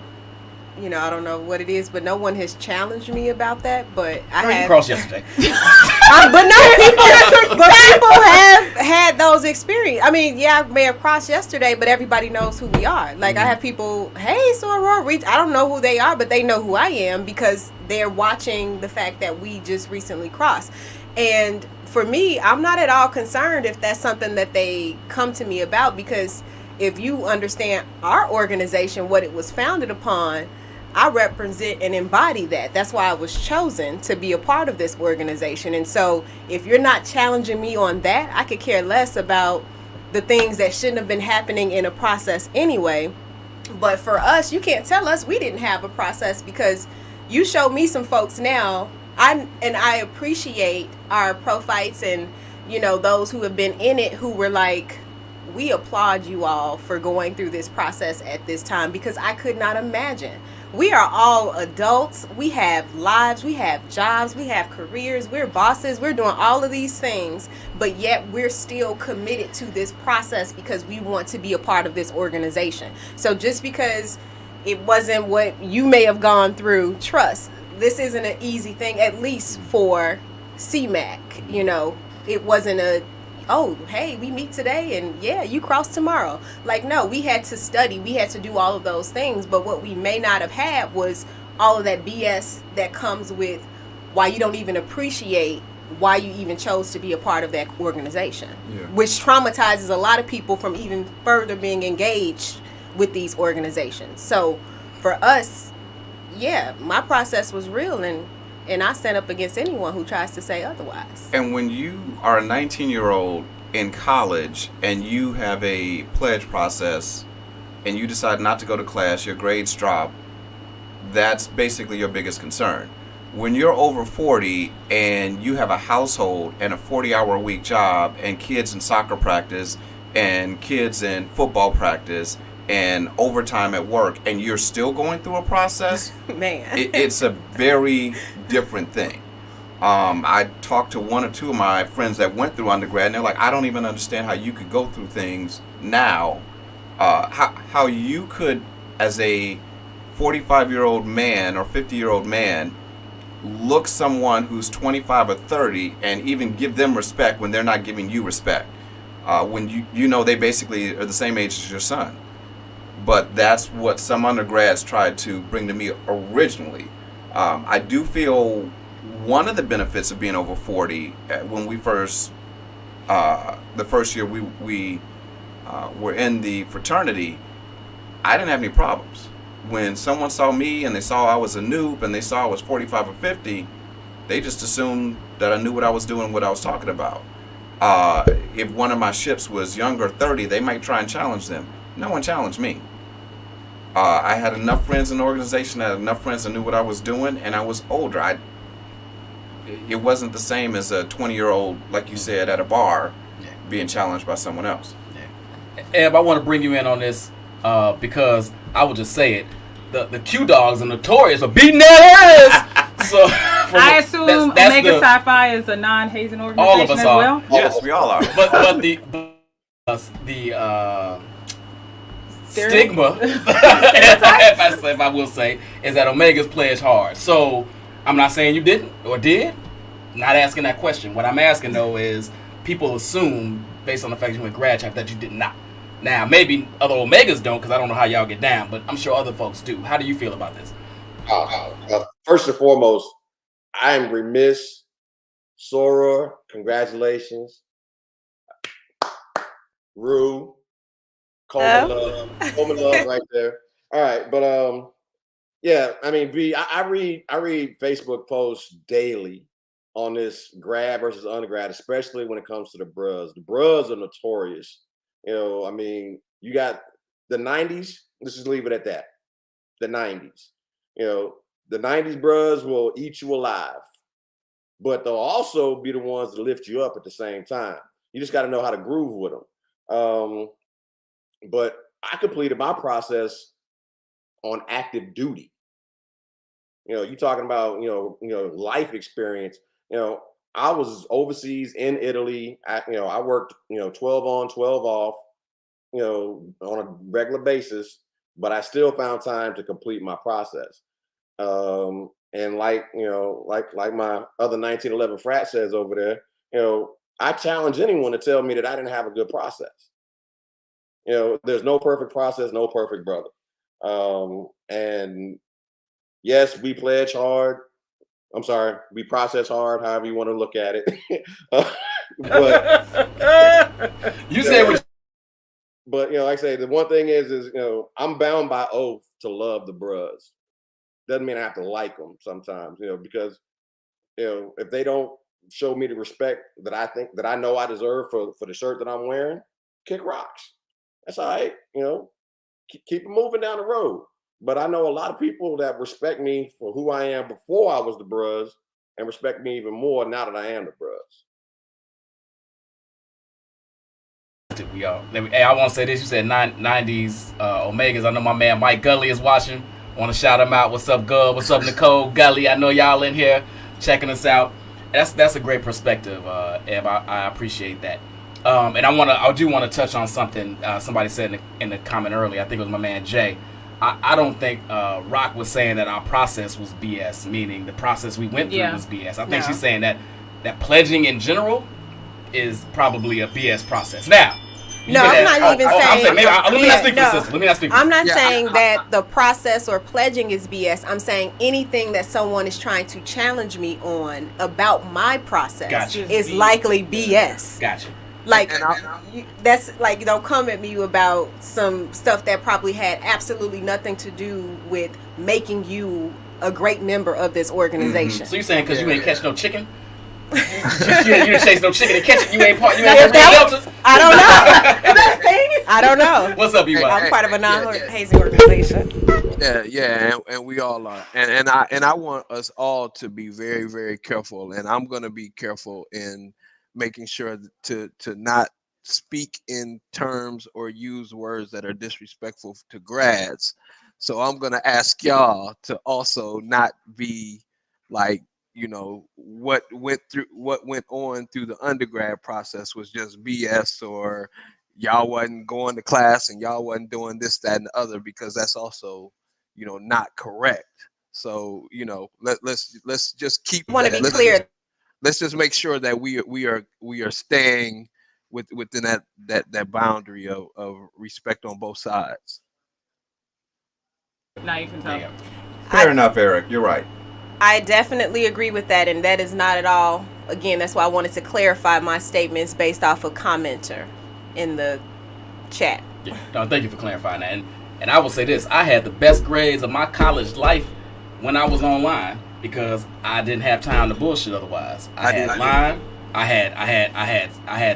C: don't know what it is, but no one has challenged me about that. But
A: you crossed yesterday.
C: But people have had those experiences. I mean, yeah, I may have crossed yesterday, but everybody knows who we are. Like, I have people, hey, Sorority, I don't know who they are, but they know who I am because they're watching the fact that we just recently crossed. And for me, I'm not at all concerned if that's something that they come to me about, because if you understand our organization, what it was founded upon, I represent and embody that. That's why I was chosen to be a part of this organization. And so if you're not challenging me on that, I could care less about the things that shouldn't have been happening in a process anyway. But for us, you can't tell us we didn't have a process, because you show me some folks now. I appreciate our pro-fights and, those who have been in it who were like, we applaud you all for going through this process at this time, because I could not imagine. We are all adults. We have lives. We have jobs. We have careers. We're bosses. We're doing all of these things, but yet we're still committed to this process because we want to be a part of this organization. So just because it wasn't what you may have gone through, trust, this isn't an easy thing, at least for CMAC. It wasn't oh, hey, we meet today and yeah, you cross tomorrow. Like, no, we had to study. We had to do all of those things. But what we may not have had was all of that BS that comes with why you don't even appreciate why you even chose to be a part of that organization, which traumatizes a lot of people from even further being engaged with these organizations. So for us, yeah, my process was real, and I stand up against anyone who tries to say otherwise.
D: And when you are a 19-year-old in college and you have a pledge process and you decide not to go to class, your grades drop, that's basically your biggest concern. When you're over 40 and you have a household and a 40-hour-a-week job and kids in soccer practice and kids in football practice and overtime at work, and you're still going through a process,
C: man,
D: it's a very different thing. I talked to one or two of my friends that went through undergrad, and they're like, I don't even understand how you could go through things now. How you could, as a 45-year-old man or 50-year-old man, look someone who's 25 or 30 and even give them respect when they're not giving you respect. When they basically are the same age as your son. But that's what some undergrads tried to bring to me originally. I do feel one of the benefits of being over 40, when we first, the first year we were in the fraternity, I didn't have any problems. When someone saw me and they saw I was a noob and they saw I was 45 or 50, they just assumed that I knew what I was doing, what I was talking about. If one of my ships was younger, 30, they might try and challenge them. No one challenged me. I had enough friends in the organization, I had enough friends that knew what I was doing, and I was older. It wasn't the same as a 20-year-old, like you said, at a bar being challenged by someone else.
A: Eb, I want to bring you in on this because I will just say it. The Q Dogs are notorious for beating their ass. So
B: I assume Omega Sci-Fi is a non-hazing organization
A: all of us
B: as
A: are.
B: well?
D: Yes, we all are.
A: But the stigma, if I will say, is that Omega's pledge hard. So I'm not saying you didn't or did. Not asking that question. What I'm asking though is people assume based on the fact you went grad chapter that you did not. Now maybe other Omegas don't, because I don't know how y'all get down, but I'm sure other folks do. How do you feel about this?
G: First and foremost, I am remiss. Soror, congratulations. Rue, Coleman love right there. All right, but yeah, I mean, B, I read Facebook posts daily on this grad versus undergrad, especially when it comes to the bros. The bros are notorious. You know, I mean, you got the 90s. Let's just leave it at that. The 90s. You know, the 90s bros will eat you alive, but they'll also be the ones that lift you up at the same time. You just got to know how to groove with them. But I completed my process on active duty. You know, you talking about life experience. You know, I was overseas in Italy. I worked 12 on, 12 off. On a regular basis, but I still found time to complete my process. And like my other 1911 frat says over there, I challenge anyone to tell me that I didn't have a good process. There's no perfect process, no perfect brother. And yes, we pledge hard. I'm sorry, we process hard, however you want to look at it. But
A: you said what.
G: But like I say, the one thing is I'm bound by oath to love the bros. Doesn't mean I have to like them sometimes, because if they don't show me the respect that I think that I know I deserve for the shirt that I'm wearing, kick rocks. That's all right, keep it moving down the road. But I know a lot of people that respect me for who I am before I was the bros, and respect me even more now that I am the bros.
A: Hey, I want to say this. You said 90s Omegas. I know my man Mike Gully is watching. Want to shout him out. What's up, Gov? What's up, Nicole Gully? I know y'all in here checking us out. That's a great perspective, Eb. I appreciate that. And I do want to touch on something somebody said in the comment earlier. I think it was my man Jay. I don't think Rock was saying that our process was BS, meaning the process we went through was BS. I think she's saying that pledging in general is probably a BS process. Now,
C: no, I'm not even saying.
A: Let me not speak for sister. Let me not speak for
C: I'm not saying that the process or pledging is BS. I'm saying anything that someone is trying to challenge me on about my process is likely BS.
A: Gotcha.
C: Like, that's like, don't come at me about some stuff that probably had absolutely nothing to do with making you a great member of this organization.
A: So you're saying because you ain't catch no chicken? you didn't chase no chicken and catch it. You ain't part. You ain't Delta.
C: I don't know. Is that a thing? I don't know.
A: What's up, you?
C: I'm part of a non-hazing organization.
F: Yeah, and we all are, and I want us all to be very, very careful, and I'm gonna be careful in making sure to not speak in terms or use words that are disrespectful to grads. So I'm gonna ask y'all to also not be like, what went on through the undergrad process was just BS, or y'all wasn't going to class and y'all wasn't doing this, that, and the other, because that's also, not correct. So, let's just keep.
C: I want to be clear.
F: Let's just make sure that we are staying within that boundary of respect on both sides.
B: Now you can tell.
D: Fair enough, Eric. You're right.
C: I definitely agree with that, and that is not at all. Again, that's why I wanted to clarify my statements based off a commenter in the chat.
A: Yeah. No, thank you for clarifying that. And I will say this: I had the best grades of my college life when I was online, because I didn't have time to bullshit otherwise. I had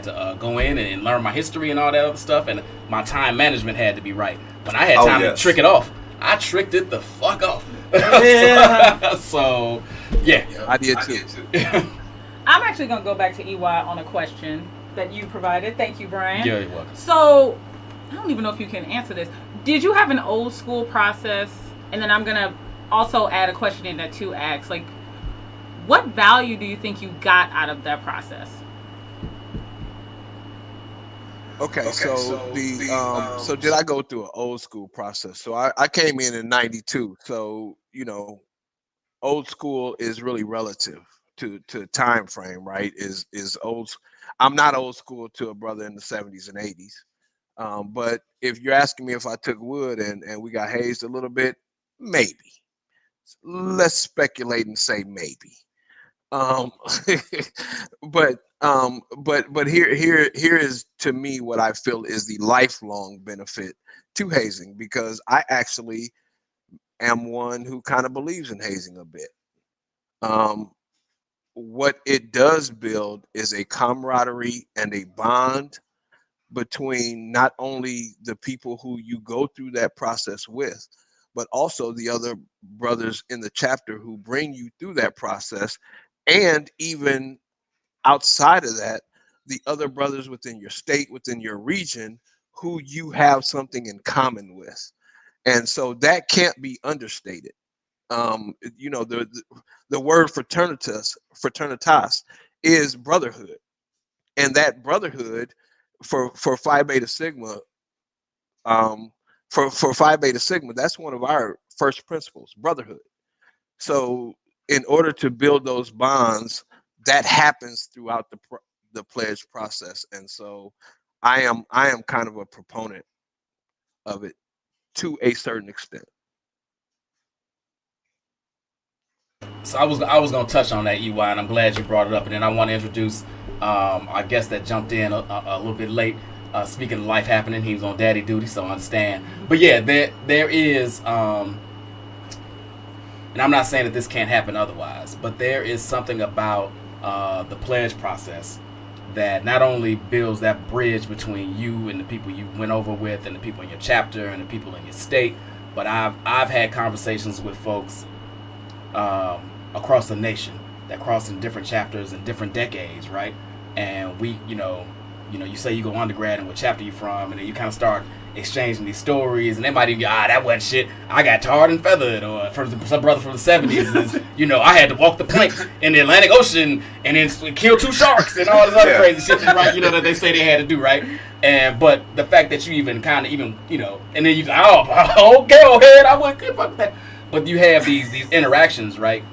A: to go in and learn my history and all that other stuff, and my time management had to be right. When I had time to trick it off, I tricked it the fuck off. So, yeah.
F: I did too.
B: I'm actually going to go back to EY on a question that you provided. Thank you, Brian.
A: Yeah, you're welcome.
B: So, I don't even know if you can answer this. Did you have an old school process? And then I'm going to also add a question in that too asks, like, what value do you think you got out of that process?
F: Okay, so did I go through an old school process? So I came in 92. So, old school is really relative to time frame, right? Is old. I'm not old school to a brother in the 70s and 80s. But if you're asking me if I took wood and we got hazed a little bit, maybe. Let's speculate and say maybe. Um, but here is to me what I feel is the lifelong benefit to hazing, because I actually am one who kind of believes in hazing a bit. What it does build is a camaraderie and a bond between not only the people who you go through that process with, but also the other brothers in the chapter who bring you through that process, and even outside of that, the other brothers within your state, within your region, who you have something in common with. And so that can't be understated. The word fraternitas is brotherhood, and that brotherhood for Phi Beta Sigma, for Phi Beta Sigma, that's one of our first principles, brotherhood. So in order to build those bonds, that happens throughout the pledge process. And so I am kind of a proponent of it to a certain extent.
A: So I was gonna touch on that, EY, and I'm glad you brought it up. And then I want to introduce our guest that jumped in a little bit late. Speaking of life happening, he was on daddy duty, so I understand. But yeah, there is, and I'm not saying that this can't happen otherwise, but there is something about the pledge process that not only builds that bridge between you and the people you went over with, and the people in your chapter, and the people in your state, but I've had conversations with folks across the nation that cross in different chapters and different decades, right? And we, you say you go undergrad and what chapter you from, and then you kind of start exchanging these stories, and they might even go, that wasn't shit, I got tarred and feathered, or for some brother from the 70s is, I had to walk the plank in the Atlantic Ocean and then kill 2 sharks and all this other crazy shit, right? That they say they had to do, right? But the fact that you even kind of and then you go, okay, go ahead, I wouldn't give fuck that. But you have these interactions, right,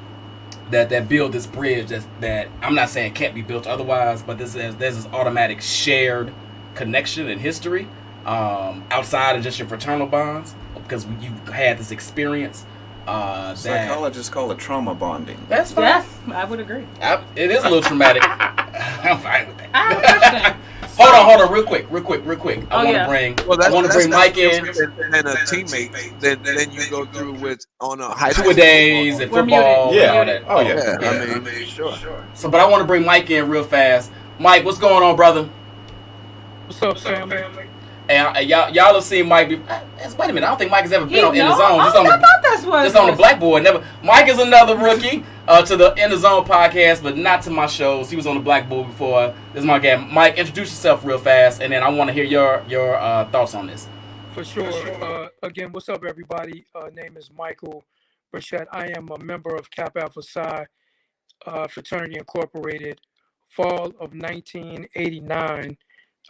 A: that build this bridge that I'm not saying can't be built otherwise, but there's this automatic shared connection and history outside of just your fraternal bonds, because you've had this experience.
D: Psychologists call it trauma bonding.
B: That's fine. Yes, I would agree.
A: It is a little traumatic. I'm fine with that.
B: I have a question.
A: Hold on, real quick. I want to bring Mike in.
F: And a teammate, then you go through with on a high school
A: two-a-days and football.
D: Yeah.
A: And all that.
F: I mean, sure.
A: So, but I want to bring Mike in real fast. Mike, what's going on, brother?
H: What's up, family?
A: And y'all have seen Mike. Wait a minute, I don't think Mike has ever been in the zone.
B: Just
A: on the Blackboard. Never. Mike is another rookie to the In the Zone podcast, but not to my shows. He was on the Blackboard before. This is my guy. Mike, introduce yourself real fast, and then I want to hear your thoughts on this.
H: For sure. Again, what's up, everybody? Name is Michael Burchett. I am a member of Kappa Alpha Psi Fraternity Incorporated, fall of 1989.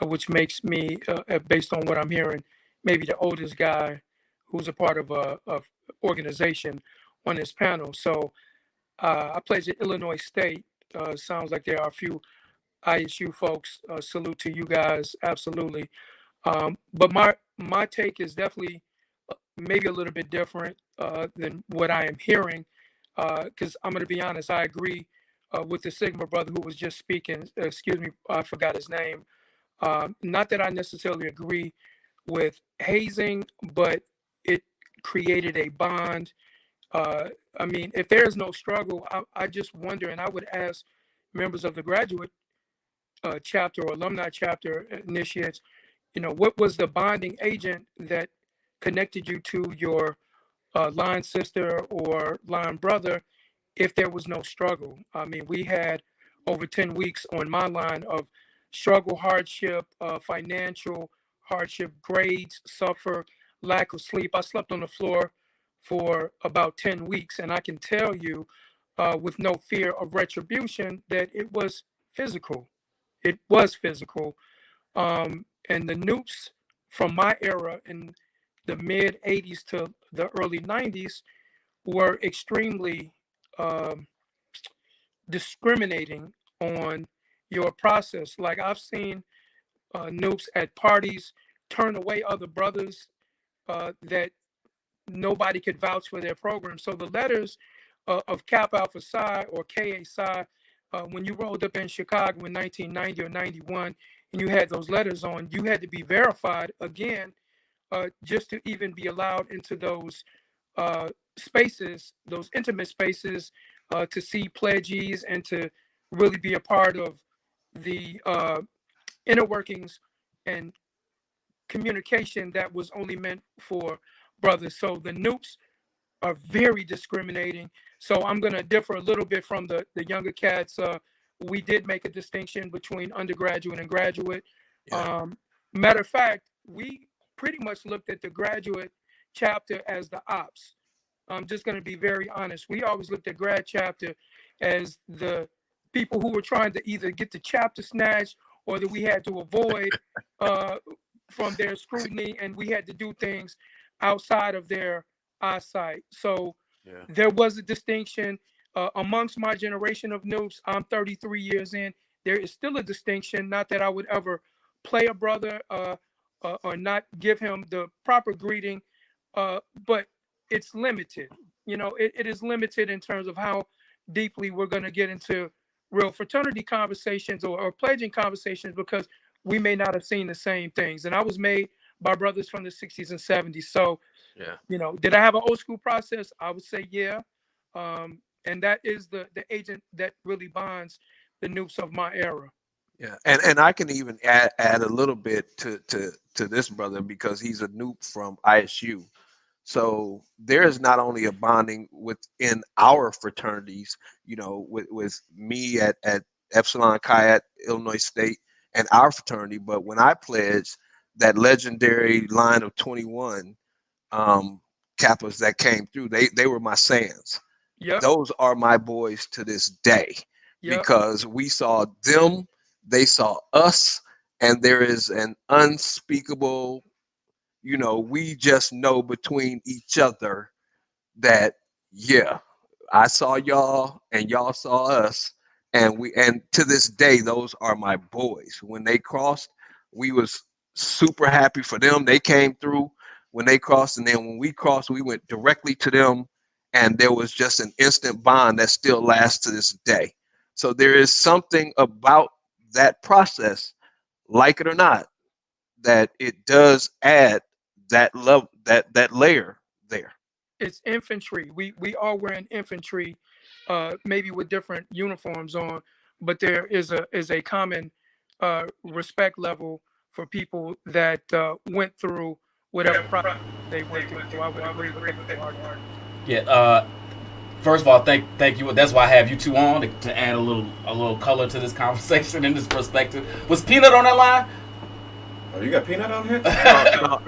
H: Which makes me, based on what I'm hearing, maybe the oldest guy who's a part of a organization on this panel. So I pledge at Illinois State. Sounds like there are a few ISU folks. Salute to you guys, absolutely. But my take is definitely maybe a little bit different than what I am hearing, because I'm going to be honest, I agree with the Sigma brother who was just speaking. Excuse me, I forgot his name. Not that I necessarily agree with hazing, but it created a bond. I mean, if there is no struggle, I just wonder, and I would ask members of the graduate chapter or alumni chapter initiates, what was the bonding agent that connected you to your line sister or line brother if there was no struggle? I mean, we had over 10 weeks on my line of struggle, hardship, financial hardship, grades, suffer, lack of sleep. I slept on the floor for about 10 weeks, and I can tell you with no fear of retribution that it was physical. It was physical. And the nukes from my era in the mid 80s to the early 90s were extremely discriminating on your process. Like I've seen nukes at parties turn away other brothers that nobody could vouch for their program. So the letters of Kappa Alpha Psi or KA Psi, when you rolled up in Chicago in 1990 or 91, and you had those letters on, you had to be verified again, just to even be allowed into those spaces, those intimate spaces, to see pledges and to really be a part of the inner workings and communication that was only meant for brothers. So the Noops are very discriminating. So I'm going to differ a little bit from the younger cats. We did make a distinction between undergraduate and graduate.
F: Yeah.
H: Matter of fact, we pretty much looked at the graduate chapter as the ops. I'm just going to be very honest. We always looked at grad chapter as the people who were trying to either get the chapter snatched or that we had to avoid from their scrutiny, and we had to do things outside of their eyesight. So there was a distinction amongst my generation of noobs. I'm 33 years in. There is still a distinction, not that I would ever play a brother or not give him the proper greeting, but it's limited. You know, it is limited in terms of how deeply we're going to get into real fraternity conversations or pledging conversations, because we may not have seen the same things. And I was made by brothers from the 60s and 70s. So, you know, did I have an old school process? I would say, yeah. And that is the agent that really bonds the noobs of my era.
F: Yeah, and I can even add a little bit to this brother, because he's a noob from ISU. So there is not only a bonding within our fraternities, you know, with me at Epsilon Chi at Illinois State and our fraternity, but when I pledged, that legendary line of 21 Kappas that came through, they were my Sans.
H: Yep.
F: Those are my boys to this day, because we saw them, they saw us, and there is an unspeakable, you know, we just know between each other that, yeah, I saw y'all and y'all saw us, and to this day, those are my boys. When they crossed, we was super happy for them. They came through when they crossed, and then when we crossed, we went directly to them, and there was just an instant bond that still lasts to this day. So there is something about that process, like it or not, that it does add that love, that layer there.
H: It's infantry. We all wearing infantry, maybe with different uniforms on, but there is a common respect level for people that went through whatever process they went through. So I would agree with that.
A: Yeah. First of all, thank you. That's why I have you two on to add a little color to this conversation and this perspective. Was Peanut on that line?
D: Oh, you got Peanut on here?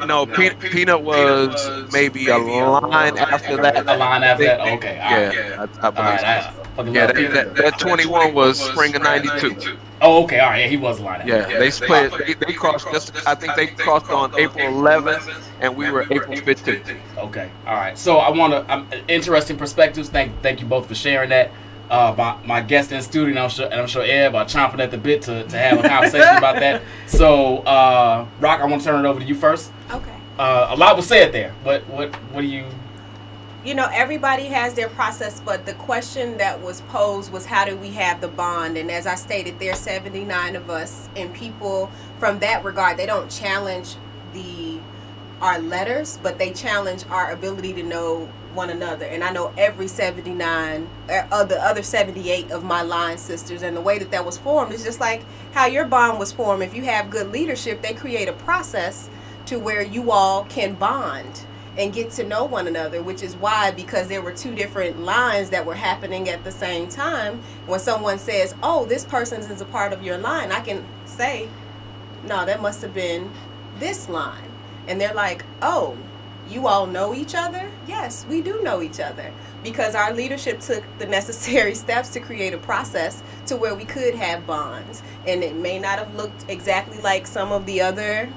F: No, Peanut was maybe a line after that.
A: A line after that? Okay.
F: Yeah, I believe so. That 21 was spring of 92.
A: Oh, okay. All right. Yeah, he was a line after that.
F: Yeah, they crossed I think they crossed on April 11th, and we were April 15th.
A: Okay. All right. So interesting perspectives. Thank you both for sharing that. My guest in the studio, and I'm sure Eb are chomping at the bit to have a conversation about that. So, Rock, I want to turn it over to you first.
C: Okay.
A: A lot was said there, but what do you?
C: You know, everybody has their process, but the question that was posed was, how do we have the bond? And as I stated, there's 79 of us, and people from that regard, they don't challenge our letters, but they challenge our ability to know one another. And I know every 79 of the other 78 of my line sisters, and the way that was formed is just like how your bond was formed. If you have good leadership, they create a process to where you all can bond and get to know one another, which is why, because there were two different lines that were happening at the same time, when someone says, oh, this person is a part of your line, I can say, no, that must have been this line. And they're like, oh, you all know each other? Yes, we do know each other, because our leadership took the necessary steps to create a process to where we could have bonds. And it may not have looked exactly like some of the other,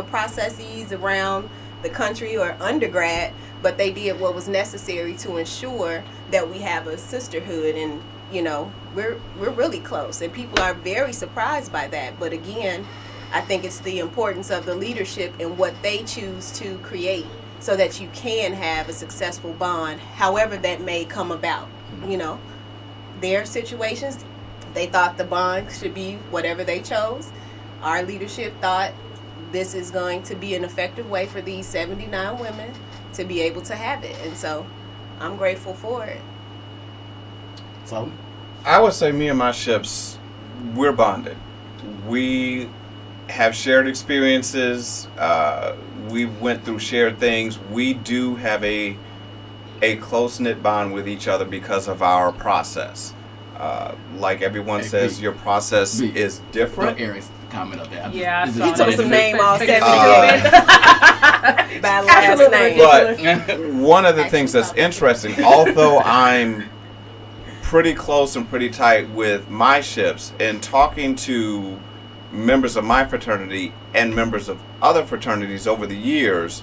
C: processes around the country or undergrad, but they did what was necessary to ensure that we have a sisterhood. And, we're really close, and people are very surprised by that. But again, I think it's the importance of the leadership and what they choose to create so that you can have a successful bond, however that may come about. You know, their situations, they thought the bond should be whatever they chose. Our leadership thought this is going to be an effective way for these 79 women to be able to have it. And so I'm grateful for it.
A: So
D: I would say me and my ships, we're bonded. We have shared experiences. We went through shared things. We do have a close-knit bond with each other because of our process. Like everyone says, your process is different.
A: No Eric's comment up there.
B: Yeah,
C: He took some name off 72 by last name.
D: But one of the things that's interesting, although I'm pretty close and pretty tight with my ships, and talking to members of my fraternity and members of other fraternities over the years,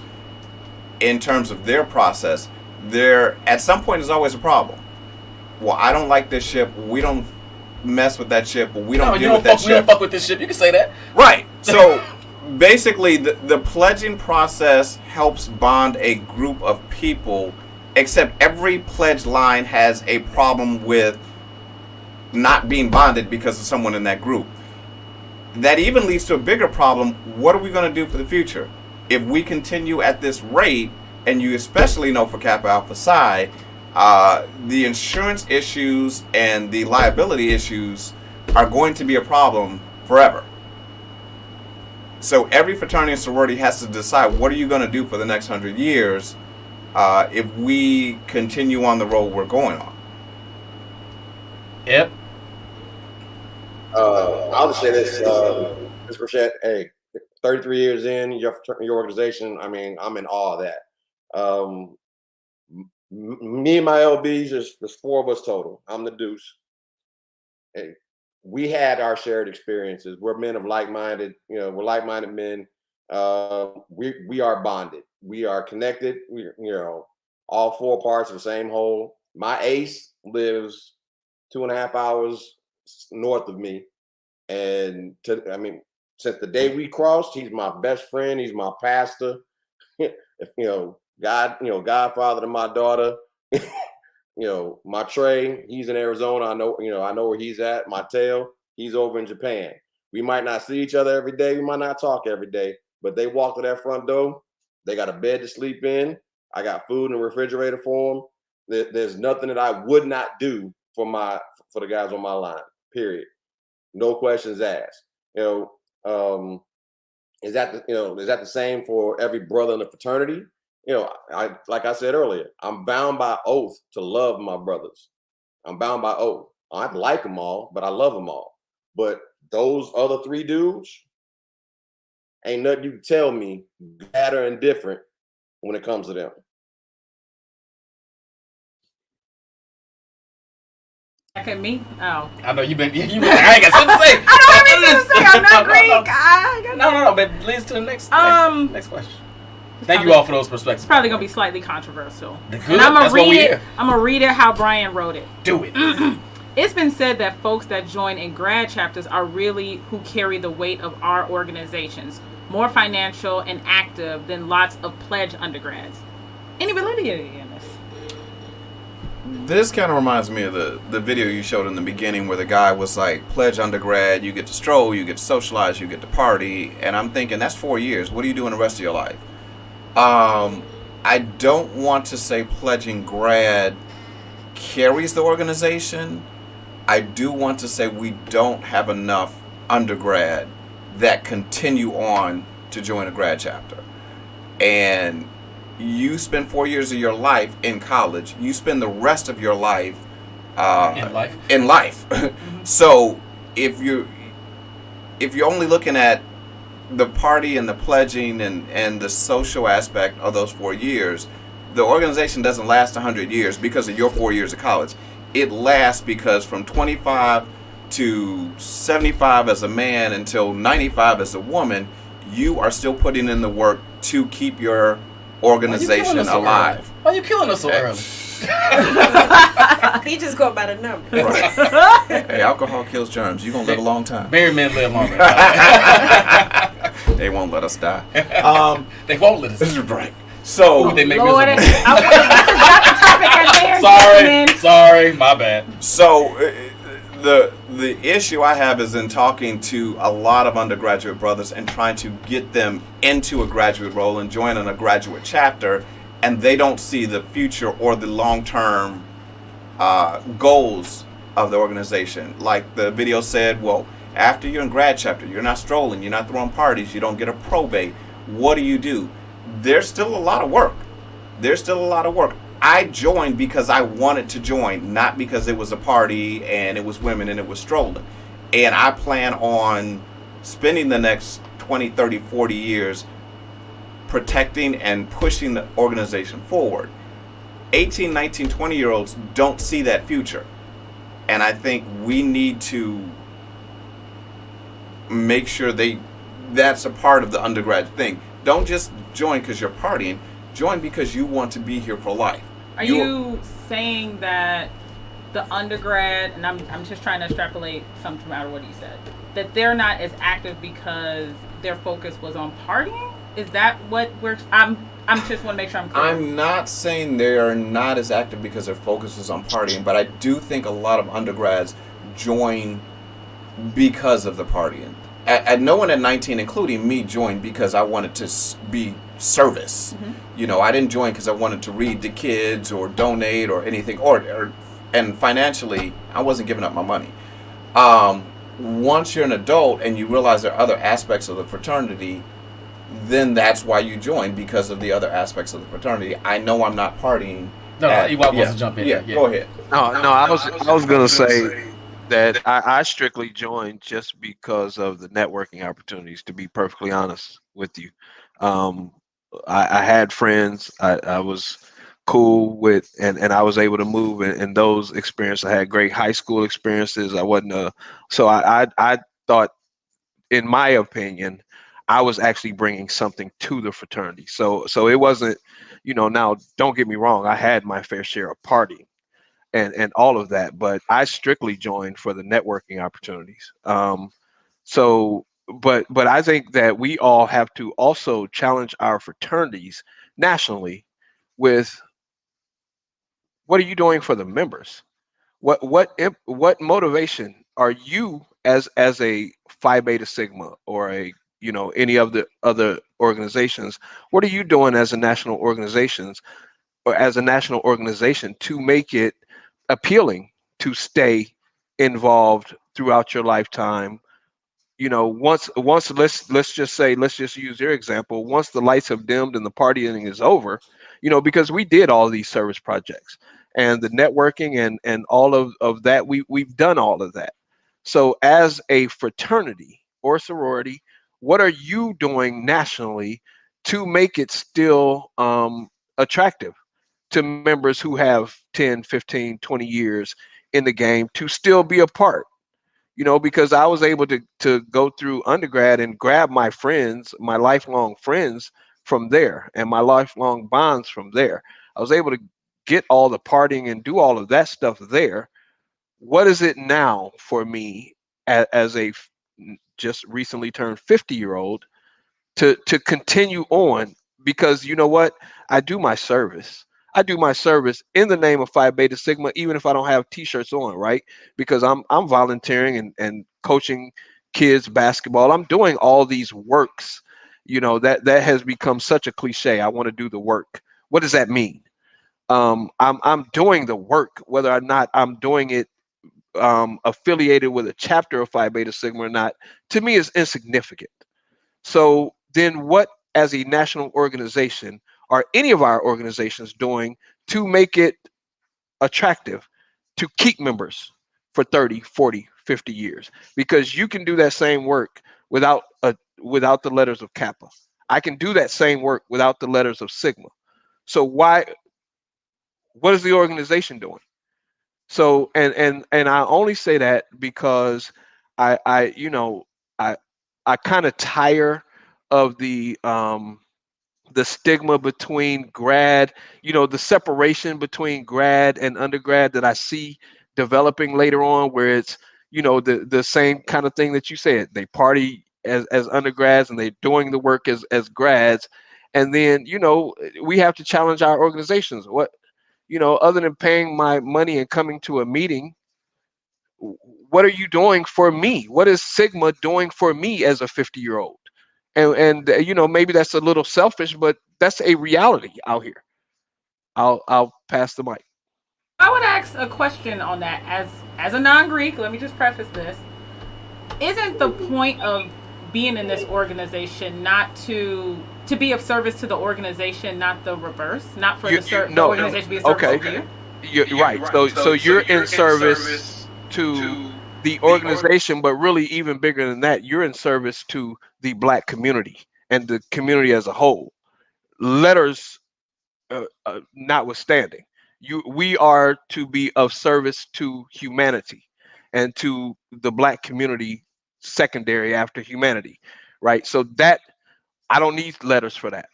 D: in terms of their process, there at some point is always a problem. Well, I don't like this ship. We don't mess with that ship. We don't deal with that ship.
A: We don't fuck with this ship. You can say that.
D: Right. So basically, the pledging process helps bond a group of people, except every pledge line has a problem with not being bonded because of someone in that group. That even leads to a bigger problem. What are we going to do for the future? If we continue at this rate, and you especially know for Kappa Alpha Psi, the insurance issues and the liability issues are going to be a problem forever. So every fraternity and sorority has to decide, what are you going to do for the next 100 years if we continue on the road we're going on?
A: Yep.
G: I'll just say this, Ms. Burchett, hey, 33 years in your organization, I mean, I'm in awe of that. Me and my LBs, there's 4 of us total. I'm the deuce. Hey, we had our shared experiences. We're men of like-minded, we're like-minded men. We are bonded. We are connected. We, all 4 parts of the same whole. My ace lives 2.5 hours north of me. And since the day we crossed, he's my best friend. He's my pastor. Godfather to my daughter. My Trey, he's in Arizona. I know where he's at. My Tail, he's over in Japan. We might not see each other every day. We might not talk every day, but they walk to that front door. They got a bed to sleep in. I got food in the refrigerator for them. There's nothing that I would not do for the guys on my line, period. No questions asked. Is that the same for every brother in the fraternity? Like I said earlier, I'm bound by oath to love my brothers. I'm bound by oath. I like them all, but I love them all. But those other 3 dudes, ain't nothing you can tell me bad or indifferent when it comes to them.
B: Back at me? Oh.
A: I know you've been. I ain't got something to say.
B: I don't have anything to say. I'm not Greek.
A: No. But leads to the next question. Thank you all for those perspectives.
B: It's probably gonna be slightly controversial.
A: Good.
B: And I'm
A: That's
B: gonna read it. I'm gonna read it how Brian wrote it.
A: Do it.
B: It's been said that folks that join in grad chapters are really who carry the weight of our organizations, more financial and active than lots of pledge undergrads. Any validity in this?
D: This kind of reminds me of the video you showed in the beginning where the guy was like, pledge undergrad, you get to stroll, you get to socialize, you get to party. And I'm thinking, that's 4 years. What do you do in the rest of your life? I don't want to say pledging grad carries the organization. I do want to say we don't have enough undergrad that continue on to join a grad chapter. And you spend 4 years of your life in college. You spend the rest of your life in life. So if you're only looking at the party and the pledging and the social aspect of those 4 years, the organization doesn't last 100 years because of your 4 years of college. It lasts because from 25 to 75 as a man until 95 as a woman, you are still putting in the work to keep your organization alive.
A: Why are you killing us so early?
C: He just go by the number.
D: Right. Hey, alcohol kills germs. You're going to live a long time.
A: Married men live longer.
D: They won't let us die.
A: They won't let us die.
D: Right. So
A: they make
B: Lord,
A: miserable.
B: I forgot the topic right there.
A: Sorry, my bad.
D: So the issue I have is in talking to a lot of undergraduate brothers and trying to get them into a graduate role and joining a graduate chapter, and they don't see the future or the long-term goals of the organization. Like the video said, well, after you're in grad chapter, you're not strolling, you're not throwing parties, you don't get a probate. What do? There's still a lot of work. I joined because I wanted to join, not because it was a party and it was women and it was strolling. And I plan on spending the next 20, 30, 40 years protecting and pushing the organization forward. 18, 19, 20-year-olds don't see that future. And I think we need to make sure that's a part of the undergrad thing. Don't just join because you're partying. Join because you want to be here for life.
B: Are you saying that the undergrad, and I'm just trying to extrapolate something out of what you said, that they're not as active because their focus was on partying? Is that what I'm just want to make sure I'm clear.
D: I'm not saying they are not as active because their focus is on partying, but I do think a lot of undergrads join because of the partying. No one at 19, including me, joined because I wanted to be service. Mm-hmm. I didn't join because I wanted to read to kids or donate or anything, and financially, I wasn't giving up my money. Once you're an adult and you realize there are other aspects of the fraternity, then that's why you join, because of the other aspects of the fraternity. I know I'm not partying.
A: No, Ewok wants to jump in.
D: Yeah, go ahead.
F: No, I was gonna say that I strictly joined just because of the networking opportunities, to be perfectly honest with you. I had friends I was cool with, and I was able to move in those experiences. I had great high school experiences. I wasn't so I thought, in my opinion, I was actually bringing something to the fraternity. So it wasn't, now don't get me wrong, I had my fair share of partying and all of that, but I strictly joined for the networking opportunities. But I think that we all have to also challenge our fraternities nationally with, what are you doing for the members? What motivation are you as a Phi Beta Sigma or any of the other organizations? What are you doing as a national organizations or as a national organization to make it appealing to stay involved throughout your lifetime? Once let's just use your example. Once the lights have dimmed and the partying is over, because we did all these service projects and the networking and all of that, we've done all of that. So as a fraternity or sorority, what are you doing nationally to make it still attractive to members who have 10, 15, 20 years in the game to still be a part? Because I was able to go through undergrad and grab my friends, my lifelong friends from there, and my lifelong bonds from there. I was able to get all the partying and do all of that stuff there. What is it now for me as a just recently turned 50-year-old to continue on? Because you know what? I do my service. I do my service in the name of Phi Beta Sigma, even if I don't have t-shirts on, right? Because I'm volunteering and coaching kids basketball. I'm doing all these works, that has become such a cliche. I want to do the work. What does that mean? I'm doing the work, whether or not I'm doing it affiliated with a chapter of Phi Beta Sigma or not, to me is insignificant. So then what, as a national organization, are any of our organizations doing to make it attractive to keep members for 30, 40, 50 years? Because you can do that same work without the letters of Kappa. I can do that same work without the letters of Sigma. So what is the organization doing? So and I only say that because I kind of tire of the stigma between grad, the separation between grad and undergrad that I see developing later on, where it's, the same kind of thing that you said. They party as undergrads and they're doing the work as grads. And then, we have to challenge our organizations. What, other than paying my money and coming to a meeting, what are you doing for me? What is Sigma doing for me as a 50-year-old? And maybe that's a little selfish, but that's a reality out here. I'll pass the mic.
B: I would ask a question on that. As a non-Greek, let me just preface this. Isn't the point of being in this organization not to be of service to the organization, not the reverse? Not for the organization to be of service to you?
F: You're right. So you're in service to the organization, but really even bigger than that, you're in service to the Black community and the community as a whole. Letters notwithstanding, we are to be of service to humanity and to the Black community secondary after humanity, right? So that I don't need letters for that.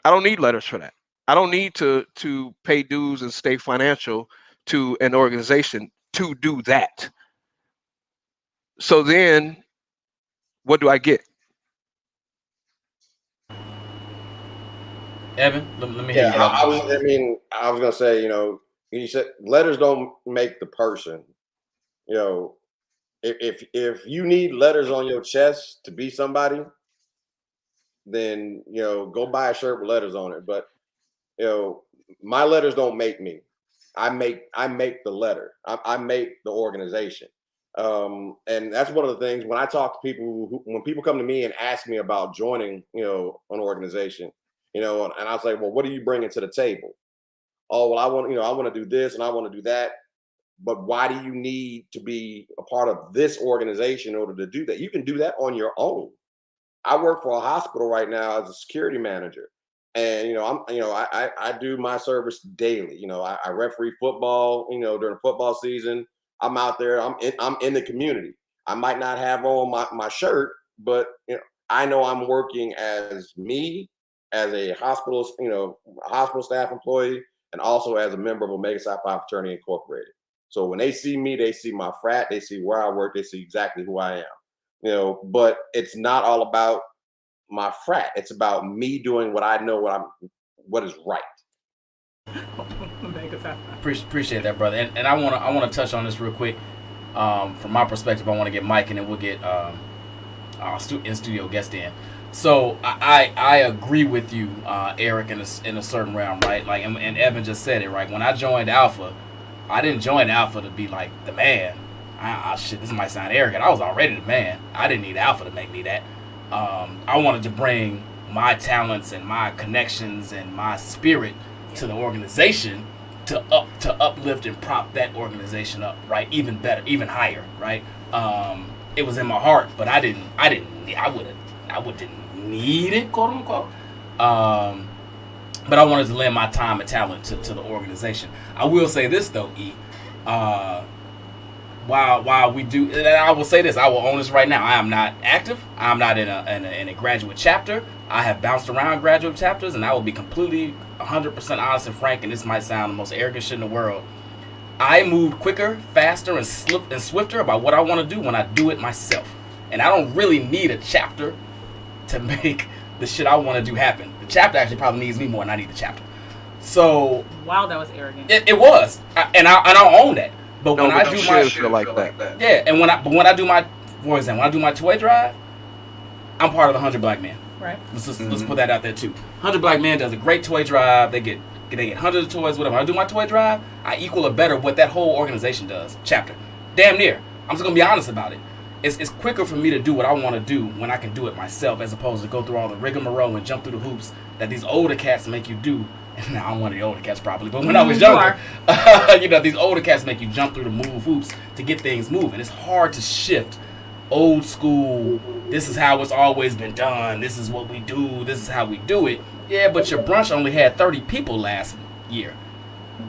F: I don't need to pay dues and stay financial to an organization to do that. So then what do I get?
A: Evan, let me hear you.
G: I was gonna say, you said letters don't make the person. If you need letters on your chest to be somebody, then go buy a shirt with letters on it. But my letters don't make me. I make the letter. I make the organization. And that's one of the things when I talk to people, when people come to me and ask me about joining, an organization, and I was like, well, what are you bringing to the table? Oh, well, I want to do this and I want to do that. But why do you need to be a part of this organization in order to do that? You can do that on your own. I work for a hospital right now as a security manager. And, I do my service daily. I referee football, during football season. I'm out there. I'm in the community. I might not have on my shirt, but I know I'm working as me, as a hospital, hospital staff employee, and also as a member of Omega Psi Phi Fraternity Incorporated. So when they see me, they see my frat, they see where I work, they see exactly who I am. But it's not all about my frat. It's about me doing what I know what is right.
A: Appreciate that, brother. And I want to touch on this real quick. From my perspective, I want to get Mike and then we'll get our in-studio guest in. So I agree with you, Eric, in a certain realm, right? Like, and Evan just said it, right? When I joined Alpha, I didn't join Alpha to be like the man. Shit, this might sound arrogant. I was already the man. I didn't need Alpha to make me that. I wanted to bring my talents and my connections and my spirit to the organization to uplift and prop that organization up, right? Even better, even higher, right? It was in my heart, but I wouldn't need it, quote unquote. But I wanted to lend my time and talent to the organization. I will say this though, E. While we do, and I will say this, I will own this right now. I am not active. I'm not in a graduate chapter. I have bounced around graduate chapters, and I will be completely 100% honest and frank. And this might sound the most arrogant shit in the world. I moved quicker, faster, and swifter about what I want to do when I do it myself. And I don't really need a chapter to make the shit I want to do happen. The chapter actually probably needs me more than I need the chapter. So
B: wow, that was arrogant.
A: It was, and I'll own that. But when I do my
F: feel like that,
A: yeah, and when I do my, for example, when I do my toy drive, I'm part of the 100 Black Men.
B: Right.
A: Let's put that out there too. 100 Black Men does a great toy drive. They get hundreds of toys, whatever. When I do my toy drive, I equal or better what that whole organization does. Chapter, damn near. I'm just gonna be honest about it. It's quicker for me to do what I want to do when I can do it myself, as opposed to go through all the rigmarole and jump through the hoops that these older cats make you do. Now I'm one of the older cats probably, but when I was younger, these older cats make you jump through the hoops to get things moving. It's hard to shift old school. This is how it's always been done. This is what we do. This is how we do it. Yeah, but your brunch only had 30 people last year.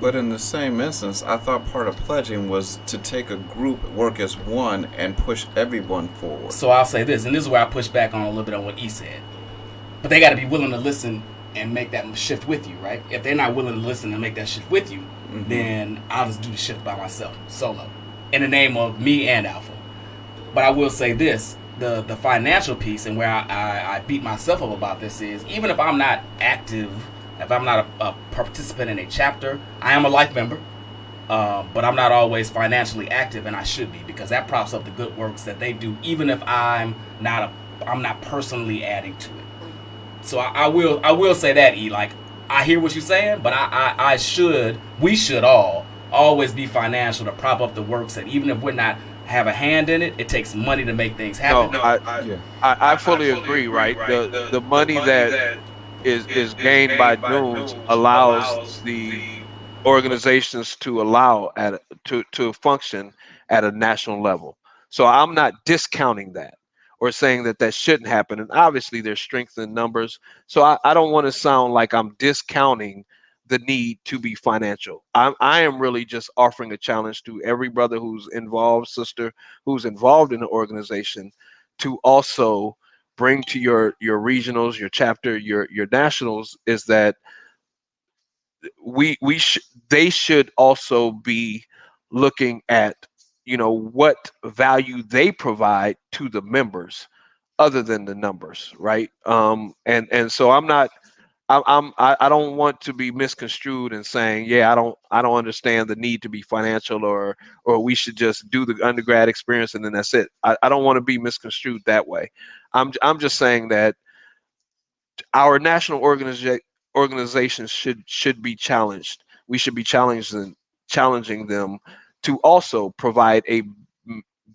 D: But in the same instance, I thought part of pledging was to take a group, work as one, and push everyone forward.
A: So I'll say this, and this is where I push back on a little bit on what E said. But they got to be willing to listen and make that shift with you, right? If they're not willing to listen and make that shift with you, then I'll just do the shift by myself, solo, in the name of me and Alpha. But I will say this, the financial piece, and where I beat myself up about this is, even if I'm not active, if I'm not a participant in a chapter, I am a life member, but I'm not always financially active, and I should be, because that props up the good works that they do, even if I'm not personally adding to it. So I will say that, E, like, I hear what you're saying, but we should all always be financial to prop up the works that, even if we're not have a hand in it, it takes money to make things happen.
F: No, I fully agree, right? The money that is gained by dues allows the organizations to to function at a national level. So I'm not discounting that or saying that shouldn't happen. And obviously there's strength in numbers. So I don't want to sound like I'm discounting the need to be financial. I am really just offering a challenge to every brother who's involved, sister who's involved in the organization, to also bring to your regionals, your chapter, your nationals, is that they should also be looking at, what value they provide to the members other than the numbers, right? And so I don't want to be misconstrued in saying, yeah, I don't understand the need to be financial, or we should just do the undergrad experience and then that's it. I don't want to be misconstrued that way. I'm just saying that our national organizations should be challenged. We should be challenging them to also provide a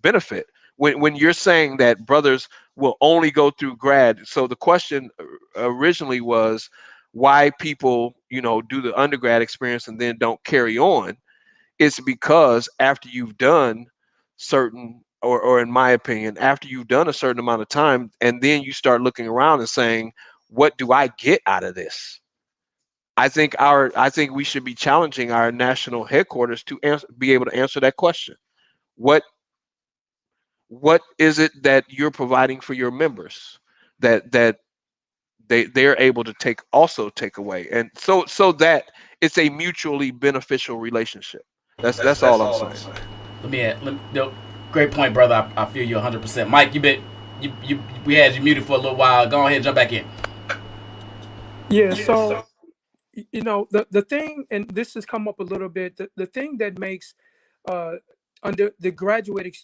F: benefit. When you're saying that brothers will only go through grad, so the question originally was why people, do the undergrad experience and then don't carry on. It's because after you've done certain, or in my opinion, after you've done a certain amount of time, and then you start looking around and saying, what do I get out of this? I think we should be challenging our national headquarters to be able to answer that question. What is it that you're providing for your members that they're able to take away, and so that it's a mutually beneficial relationship. That's all I'm saying.
A: Great point, brother. I feel you 100%. Mike, we had you muted for a little while. Go ahead and jump back in.
H: Yeah, so the thing, and this has come up a little bit, the thing that makes under the graduate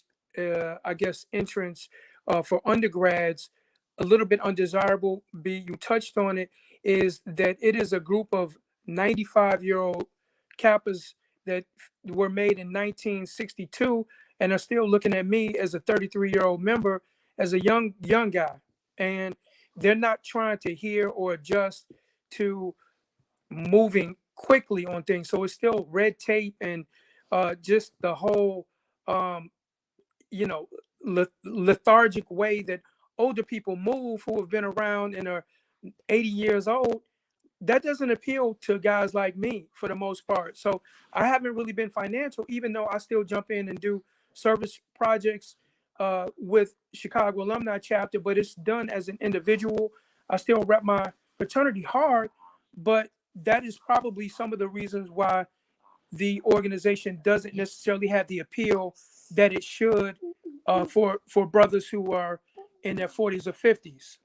H: I guess entrance for undergrads a little bit undesirable, you touched on it, is that it is a group of 95-year-old Kappas that were made in 1962 and are still looking at me as a 33-year-old member as a young guy, and they're not trying to hear or adjust to moving quickly on things. So it's still red tape and just the whole lethargic way that older people move who have been around and are 80 years old. That doesn't appeal to guys like me for the most part. So I haven't really been financial, even though I still jump in and do service projects with Chicago Alumni Chapter, but it's done as an individual. I still rep my fraternity hard, but that is probably some of the reasons why the organization doesn't necessarily have the appeal that it should for brothers who are in their 40s or 50s.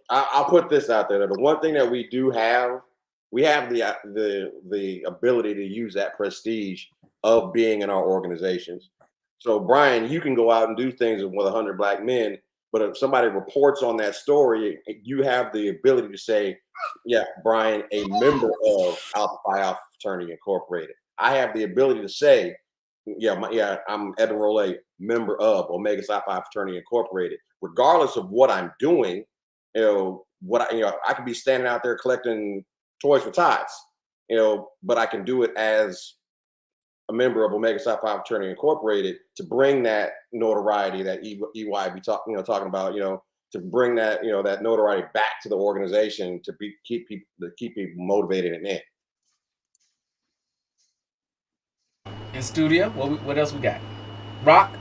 G: I'll put this out there. The one thing that we do have, we have the ability to use that prestige of being in our organizations. So Brian, you can go out and do things with 100 black men, but if somebody reports on that story, you have the ability to say, yeah, Brian, a member of Alpha Phi Alpha Fraternity Incorporated. I have the ability to say, I'm Edwin Rolle, member of Omega Psi Phi Fraternity Incorporated. Regardless of what I'm doing, I could be standing out there collecting toys for tots, but I can do it as a member of Omega Psi Phi Fraternity Incorporated to bring that notoriety that EY be talking about, to bring that that notoriety back to the organization to keep people motivated and in.
A: In studio, what else we got? Rock.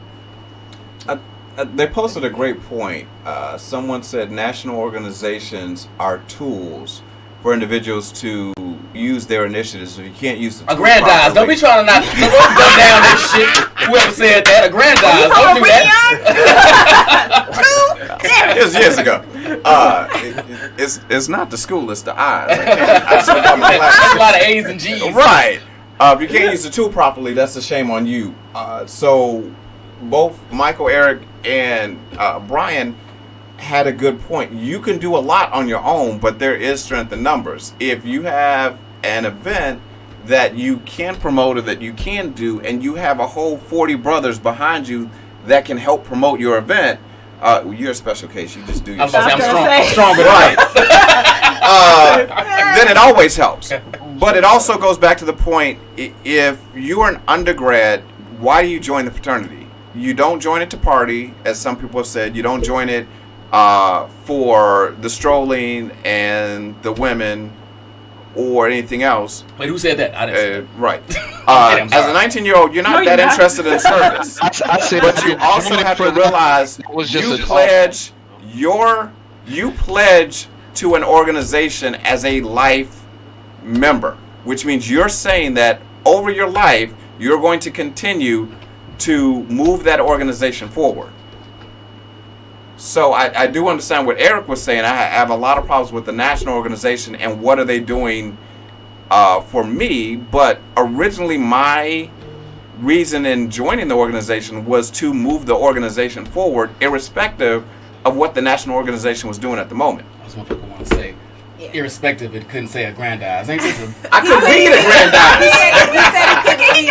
D: They posted a great point. Someone said national organizations are tools for individuals to use their initiatives. So you can't use the
A: aggrandize. Don't be trying to not dumb down this shit. Whoever said that, aggrandize. Don't do that.
D: It was years ago. It's not the school, it's the eyes. That's
A: a lot of A's and G's.
D: Right. If you can't use the tool properly, that's a shame on you. So both Michael, Eric, and Brian had a good point. You can do a lot on your own, but there is strength in numbers. If you have an event that you can promote or that you can do, and you have a whole 40 brothers behind you that can help promote your event, you're a special case. You just do your shit.
A: I'm stronger.
D: Right. Then it always helps. But it also goes back to the point, if you're an undergrad, why do you join the fraternity? You don't join it to party, as some people have said. You don't join it for the strolling and the women or anything else.
A: Wait, who said that? I didn't say that.
D: Right. As a 19-year-old, you're not that interested in service.
F: I said,
D: but you also have to realize you pledge to an organization as a life member, which means you're saying that over your life, you're going to continue to move that organization forward. So I do understand what Eric was saying. I have a lot of problems with the national organization and what are they doing for me. But originally my reason in joining the organization was to move the organization forward, irrespective of what the national organization was doing at the moment.
A: That's what people want to say. Yeah. Irrespective, it couldn't say aggrandize. Ain't this
D: I could read aggrandize.
B: He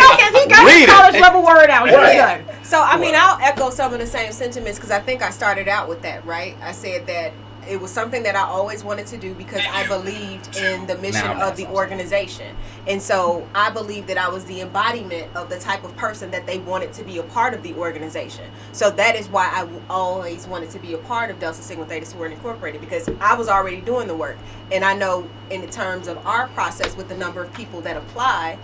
B: got his college level word out.
C: Right. So, I mean, I'll echo some of the same sentiments because I think I started out with that, right? I said that it was something that I always wanted to do because I believed in the mission of the organization. And so I believed that I was the embodiment of the type of person that they wanted to be a part of the organization. So that is why I always wanted to be a part of Delta Sigma Theta Sorority Incorporated, because I was already doing the work. And I know in the terms of our process with the number of people that apply,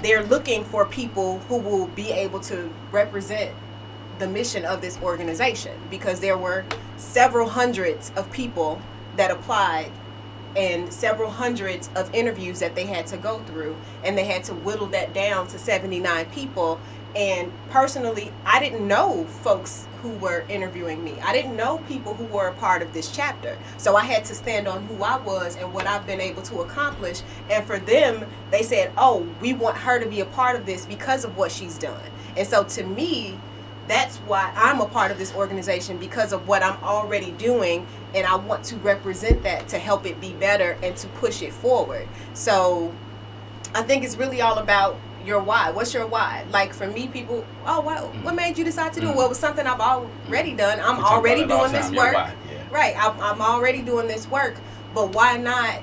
C: they're looking for people who will be able to represent the mission of this organization, because there were several hundreds of people that applied and several hundreds of interviews that they had to go through, and they had to whittle that down to 79 people. And personally, I didn't know folks who were interviewing me. I didn't know people who were a part of this chapter. So I had to stand on who I was and what I've been able to accomplish. And for them, they said, oh, we want her to be a part of this because of what she's done. And so to me, that's why I'm a part of this organization, because of what I'm already doing, and I want to represent that to help it be better and to push it forward. So I think it's really all about your why. What's your why? Like for me, people, oh, what made you decide to do it? Well, it was something I've already done. I'm already doing this work. Right. I'm already doing this work, but why not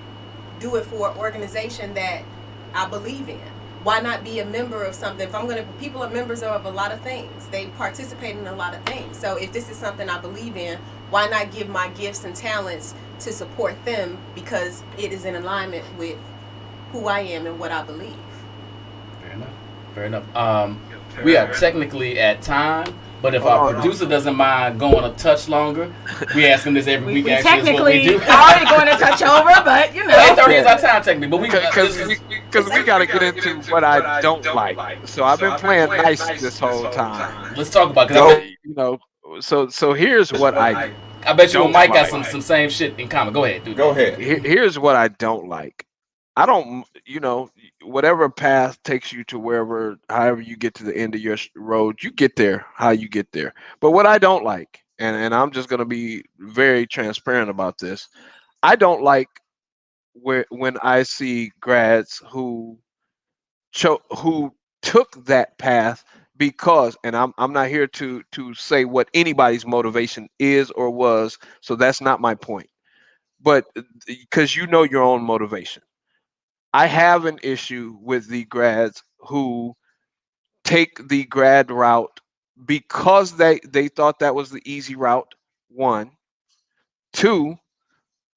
C: do it for an organization that I believe in? Why not be a member of something? People are members of a lot of things. They participate in a lot of things. So if this is something I believe in, why not give my gifts and talents to support them, because it is in alignment with who I am and what I believe.
A: Fair enough. We are technically at time, but if our producer doesn't mind going a touch longer, we ask him this every week.
B: We technically already going a touch over, but you know.
A: 8:30 is our time technically, but
F: because we got to get into what I don't like. So I've been playing nice this whole time.
A: Let's talk about it.
F: So here's what I
A: bet you and Mike got some same shit in common. Go ahead, dude.
D: Go ahead.
F: Here's what I don't like. I don't, whatever path takes you to however you get to the end of your road, you get there how you get there. But what I don't like, and I'm just going to be very transparent about this, I don't like when I see grads who took that path because, and I'm not here to say what anybody's motivation is or was, so that's not my point. But because you know your own motivation. I have an issue with the grads who take the grad route because they thought that was the easy route, one. Two,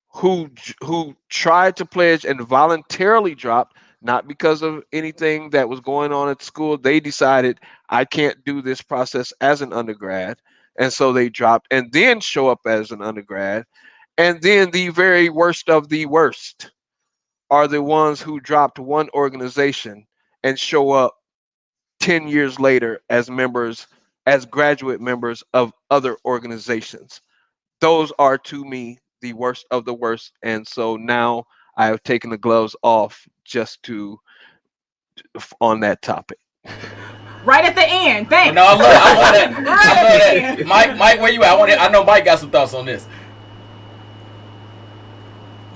F: who tried to pledge and voluntarily dropped, not because of anything that was going on at school. They decided, I can't do this process as an undergrad, and so they dropped, and then show up as an undergrad. And then the very worst of the worst, are the ones who dropped one organization and show up 10 years later as members, as graduate members of other organizations. Those are to me the worst of the worst. And so now I have taken the gloves off just to on that topic.
B: Right at the end. Thanks.
A: No, I love that. I love that. Mike, where you at? I know Mike got some thoughts on this.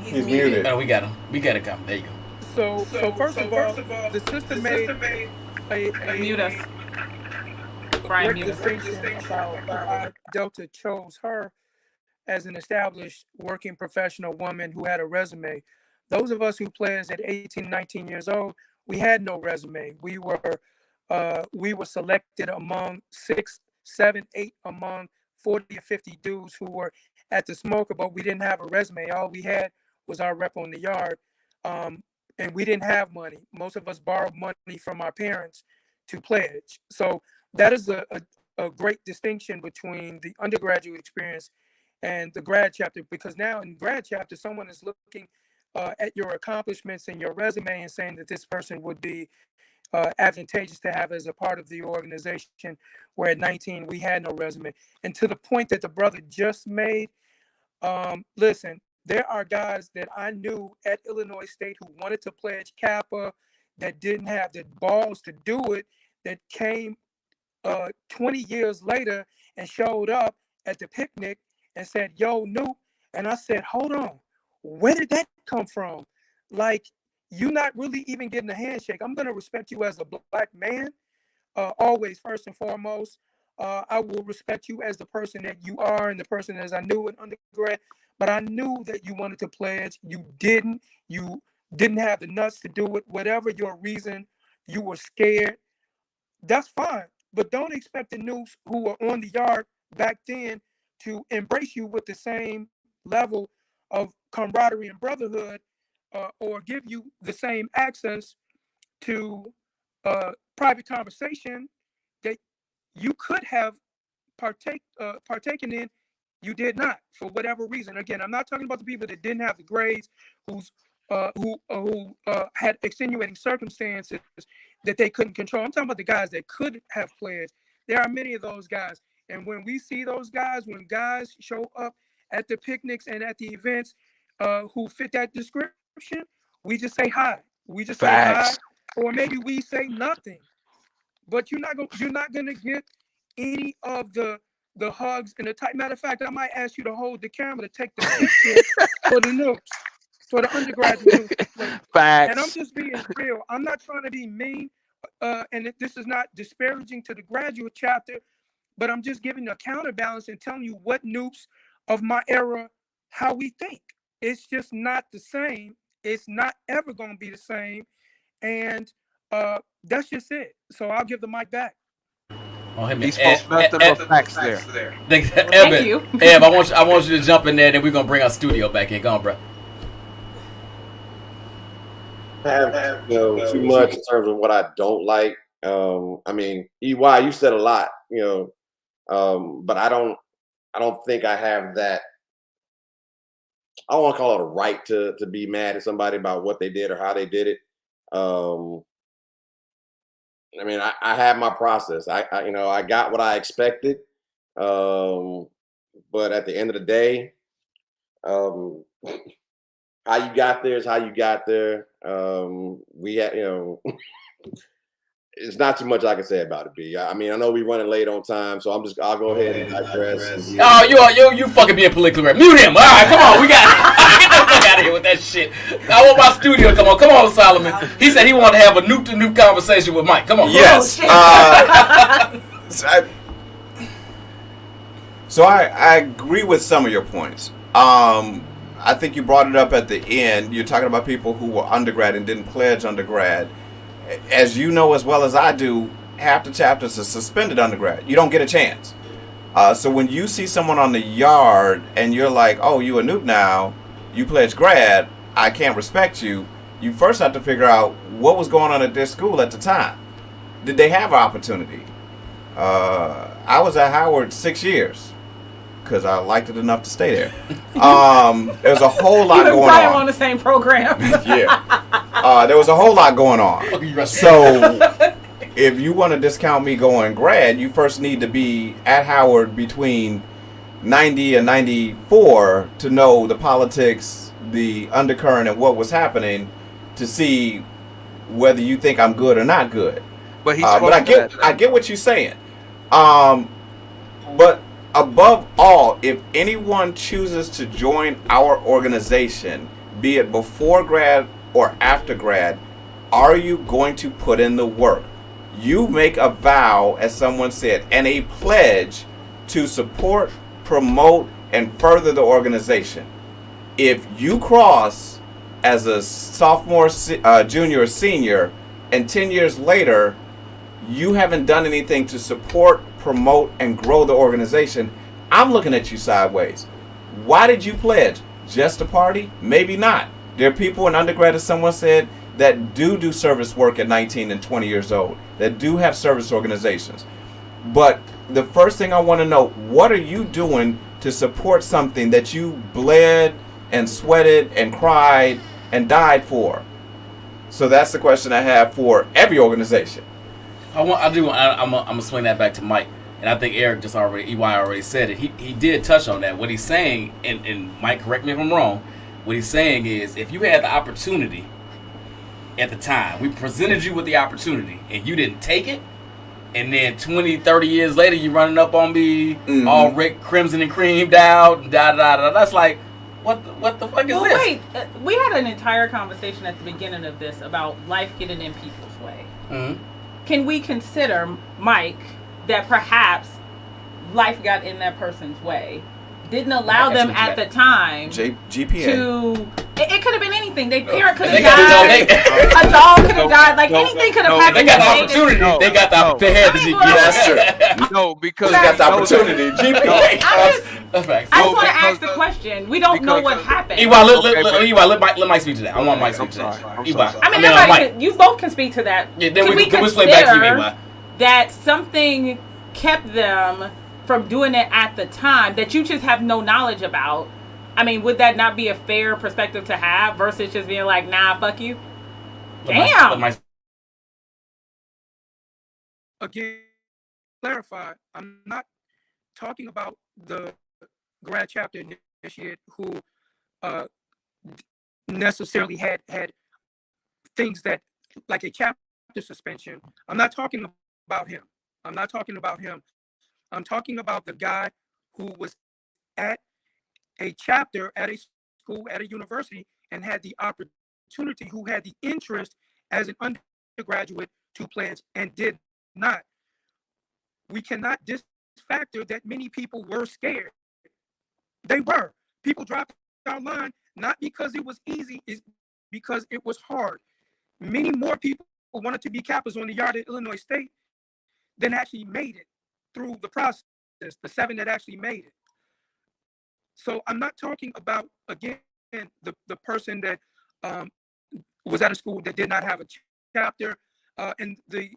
D: He's muted.
A: Oh, we got him. We got to come. There you go.
H: So first of all, the system made a
B: Mute us. Brian, mute us.
H: distinction about why Delta chose her as an established working professional woman who had a resume. Those of us who pledged at 18, 19 years old, we had no resume. We were selected among 6, 7, 8 among 40 or 50 dudes who were at the smoker, but we didn't have a resume. All we had was our rep on the yard. And we didn't have money. Most of us borrowed money from our parents to pledge. So that is a great distinction between the undergraduate experience and the grad chapter, because now in grad chapter, someone is looking at your accomplishments and your resume and saying that this person would be advantageous to have as a part of the organization, where at 19, we had no resume. And to the point that the brother just made, listen, there are guys that I knew at Illinois State who wanted to pledge Kappa, that didn't have the balls to do it, that came 20 years later and showed up at the picnic and said, yo, Noop. And I said, hold on, where did that come from? Like, you're not really even getting a handshake. I'm going to respect you as a black man, always, first and foremost. I will respect you as the person that you are and the person as I knew in undergrad. But I knew that you wanted to pledge. You didn't have the nuts to do it. Whatever your reason, you were scared. That's fine. But don't expect the noobs who were on the yard back then to embrace you with the same level of camaraderie and brotherhood, or give you the same access to private conversation that you could have partaken in. You did not, for whatever reason. Again, I'm not talking about the people that didn't have the grades, who had extenuating circumstances that they couldn't control. I'm talking about the guys that could have pledged. There are many of those guys. And when we see those guys, when guys show up at the picnics and at the events who fit that description, we just say hi. We just
F: Facts.
H: say hi, or maybe we say nothing. But you're not gonna get any of the hugs and the type. Matter of fact, I might ask you to hold the camera to take the picture for the notes, for the undergraduate.
F: Facts.
H: And I'm just being real. I'm not trying to be mean, and this is not disparaging to the graduate chapter, but I'm just giving a counterbalance and telling you what noobs of my era, how we think. It's just not the same. It's not ever going to be the same. And that's just it. So I'll give the mic back.
F: He spoke nothing but facts there.
B: Thank you.
A: Eb, I want you to jump in there, then we're gonna bring our studio back in. Go on, bro.
G: I have too much in terms of what I don't like. I mean, EY, you said a lot, but I don't think I have that. I don't want to call it a right to be mad at somebody about what they did or how they did it. I mean, I have my process. I got what I expected. But at the end of the day, how you got there is how you got there. We had, it's not too much I can say about it, B. I mean, I know we're running late on time, so I'll go ahead and digress.
A: Oh, you fucking being politically correct. Mute him. All right, come on. We got get the fuck out of here with that shit. I want my studio. Come on, Solomon. He said he wanted to have a nuke-to-nuke conversation with Mike. Come on.
D: Yes. So I agree with some of your points. I think you brought it up at the end. You're talking about people who were undergrad and didn't pledge undergrad. As you know as well as I do, half the chapters are suspended undergrad. You don't get a chance. So when you see someone on the yard and you're like, oh, you a noob now, you pledge grad, I can't respect you, you first have to figure out what was going on at their school at the time. Did they have an opportunity? I was at Howard 6 years. because I liked it enough to stay there. There's a whole lot going
B: on the same program.
D: Yeah. There was a whole lot going on. So if you want to discount me going grad, you first need to be at Howard between 90 and 94 to know the politics, the undercurrent, and what was happening to see whether you think I'm good or not good. But I get what you're saying. But above all, if anyone chooses to join our organization, be it before grad or after grad, are you going to put in the work? You make a vow, as someone said, and a pledge to support, promote, and further the organization. If you cross as a sophomore, junior, or senior, and 10 years later, you haven't done anything to support, promote, and grow the organization, I'm looking at you sideways. Why did you pledge? Just a party? Maybe not. There are people in undergrad, as someone said, that do service work at 19 and 20 years old, that do have service organizations. But the first thing I want to know, what are you doing to support something that you bled and sweated and cried and died for? So that's the question I have for every organization.
A: I'm gonna swing that back to Mike, and I think Eric EY already said it. He did touch on that. What he's saying, and Mike, correct me if I'm wrong, what he's saying is, if you had the opportunity at the time, we presented you with the opportunity, and you didn't take it, and then 20, 30 years later, you running up on me, all crimson and creamed out, that's like, what the fuck is this?
B: Wait, we had an entire conversation at the beginning of this about life getting in people's way. Mm-hmm. Can we consider, Mike, that perhaps life got in that person's way, didn't allow them at the time
D: GPA
B: to... It could have been anything. Their parent could have died. A dog could have died. Like, anything could have happened.
A: They got the opportunity. They got the... They had the GPA.
D: That's true.
F: No, because...
D: They got the opportunity. GPA.
B: I just want to ask the question. We don't know what happened.
A: Let Mike speak to that. I want Mike to speak to that.
B: I mean, everybody, you both can speak to that.
A: Yeah, then we consider back to you,
B: that something kept them from doing it at the time that you just have no knowledge about? I mean, would that not be a fair perspective to have versus just being like, nah, fuck you? Damn.
H: Again, clarify, I'm not talking about the grad chapter initiate who necessarily had things that, like a chapter suspension. I'm not talking about him. I'm talking about the guy who was at a chapter at a school, at a university, and had the opportunity, who had the interest as an undergraduate to pledge and did not. We cannot disfactor that many people were scared. They were. People dropped our line, not because it was easy, it's because it was hard. Many more people wanted to be Kappas on the yard at Illinois State than actually made it through the process, the 7 that actually made it. So I'm not talking about, again, the person that was at a school that did not have a chapter, and the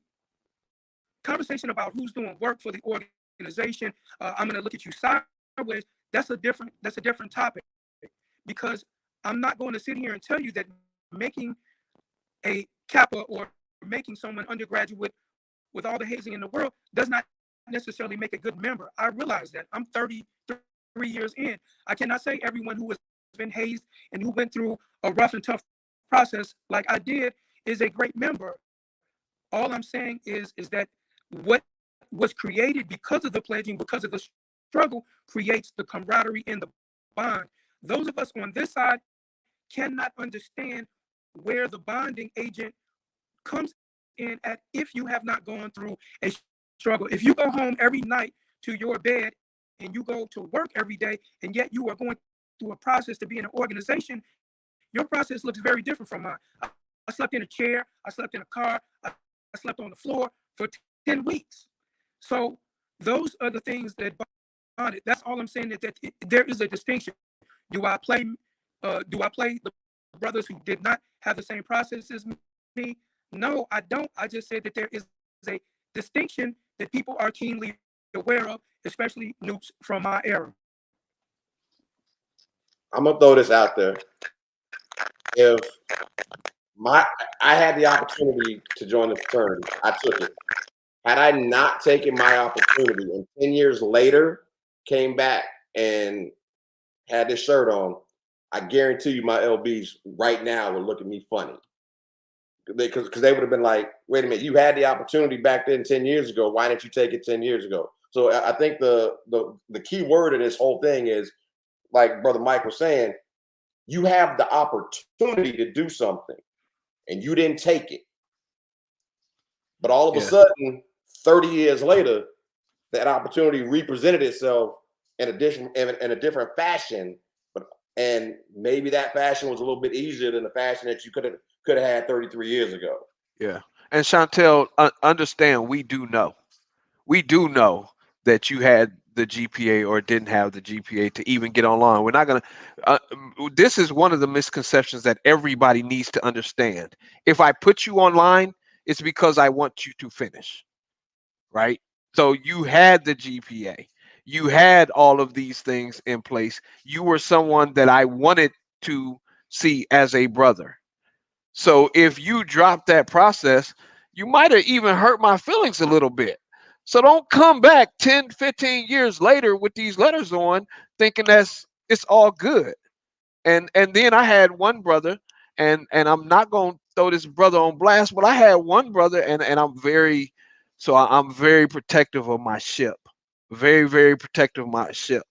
H: conversation about who's doing work for the organization. I'm going to look at you sideways. That's a different topic, because I'm not going to sit here and tell you that making a Kappa or making someone undergraduate with all the hazing in the world does not necessarily make a good member. I realize that. I'm 33 years in. I cannot say everyone who has been hazed and who went through a rough and tough process like I did is a great member. All I'm saying is that what was created because of the pledging, because of the struggle, creates the camaraderie and the bond. Those of us on this side cannot understand where the bonding agent comes in at if you have not gone through a struggle. If you go home every night to your bed and you go to work every day, and yet you are going through a process to be in an organization, your process looks very different from mine. I slept in a chair, I slept in a car, I slept on the floor for 10 weeks. So those are the things that bonded. That's all I'm saying, that there is a distinction. Do I play the brothers who did not have the same process as me? No, I don't. I just said that there is a distinction that people are keenly aware of, especially newts from my era.
G: I'm gonna throw this out there. If I had the opportunity to join the fraternity, I took it. Had I not taken my opportunity and 10 years later came back and had this shirt on, I guarantee you my LBs right now would look at me funny. Because they would have been like, wait a minute, you had the opportunity back then 10 years ago. Why didn't you take it 10 years ago? So I think the key word of this whole thing is, like Brother Mike was saying, you have the opportunity to do something and you didn't take it. But all of a sudden, 30 years later, that opportunity represented itself in a different fashion. And maybe that fashion was a little bit easier than the fashion that you could have had 33 years ago.
F: Yeah. And Shontelle, understand, we do know that you had the GPA or didn't have the GPA to even get online. We're not going to, this is one of the misconceptions that everybody needs to understand. If I put you online, it's because I want you to finish, right? So you had the GPA. You had all of these things in place. You were someone that I wanted to see as a brother. So if you drop that process, you might have even hurt my feelings a little bit. So don't come back 10, 15 years later with these letters on thinking it's all good. And then I had one brother, and I'm not going to throw this brother on blast, but I had one brother, and I'm very protective of my ship. Very, very protective of my ship.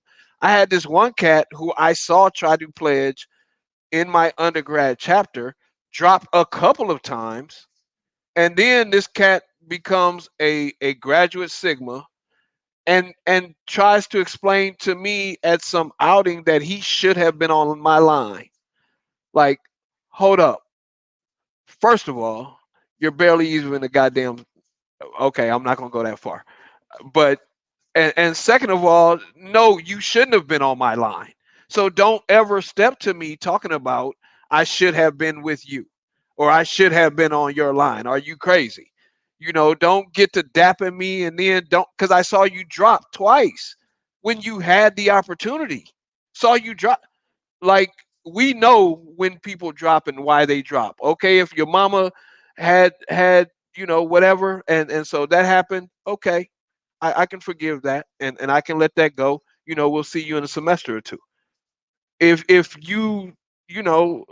F: I had this one cat who I saw try to pledge in my undergrad chapter, drop a couple of times, and then this cat becomes a graduate Sigma and tries to explain to me at some outing that he should have been on my line. Like, hold up. First of all, you're barely even a goddamn, okay, I'm not going to go that far. But, and second of all, no, you shouldn't have been on my line. So don't ever step to me talking about I should have been with you or I should have been on your line. Are you crazy? You know, don't get to dapping me and then don't, because I saw you drop twice when you had the opportunity. Saw you drop. Like, we know when people drop and why they drop. Okay, if your mama had you know, whatever, and so that happened, okay, I can forgive that and I can let that go. You know, we'll see you in a semester or two. If you know,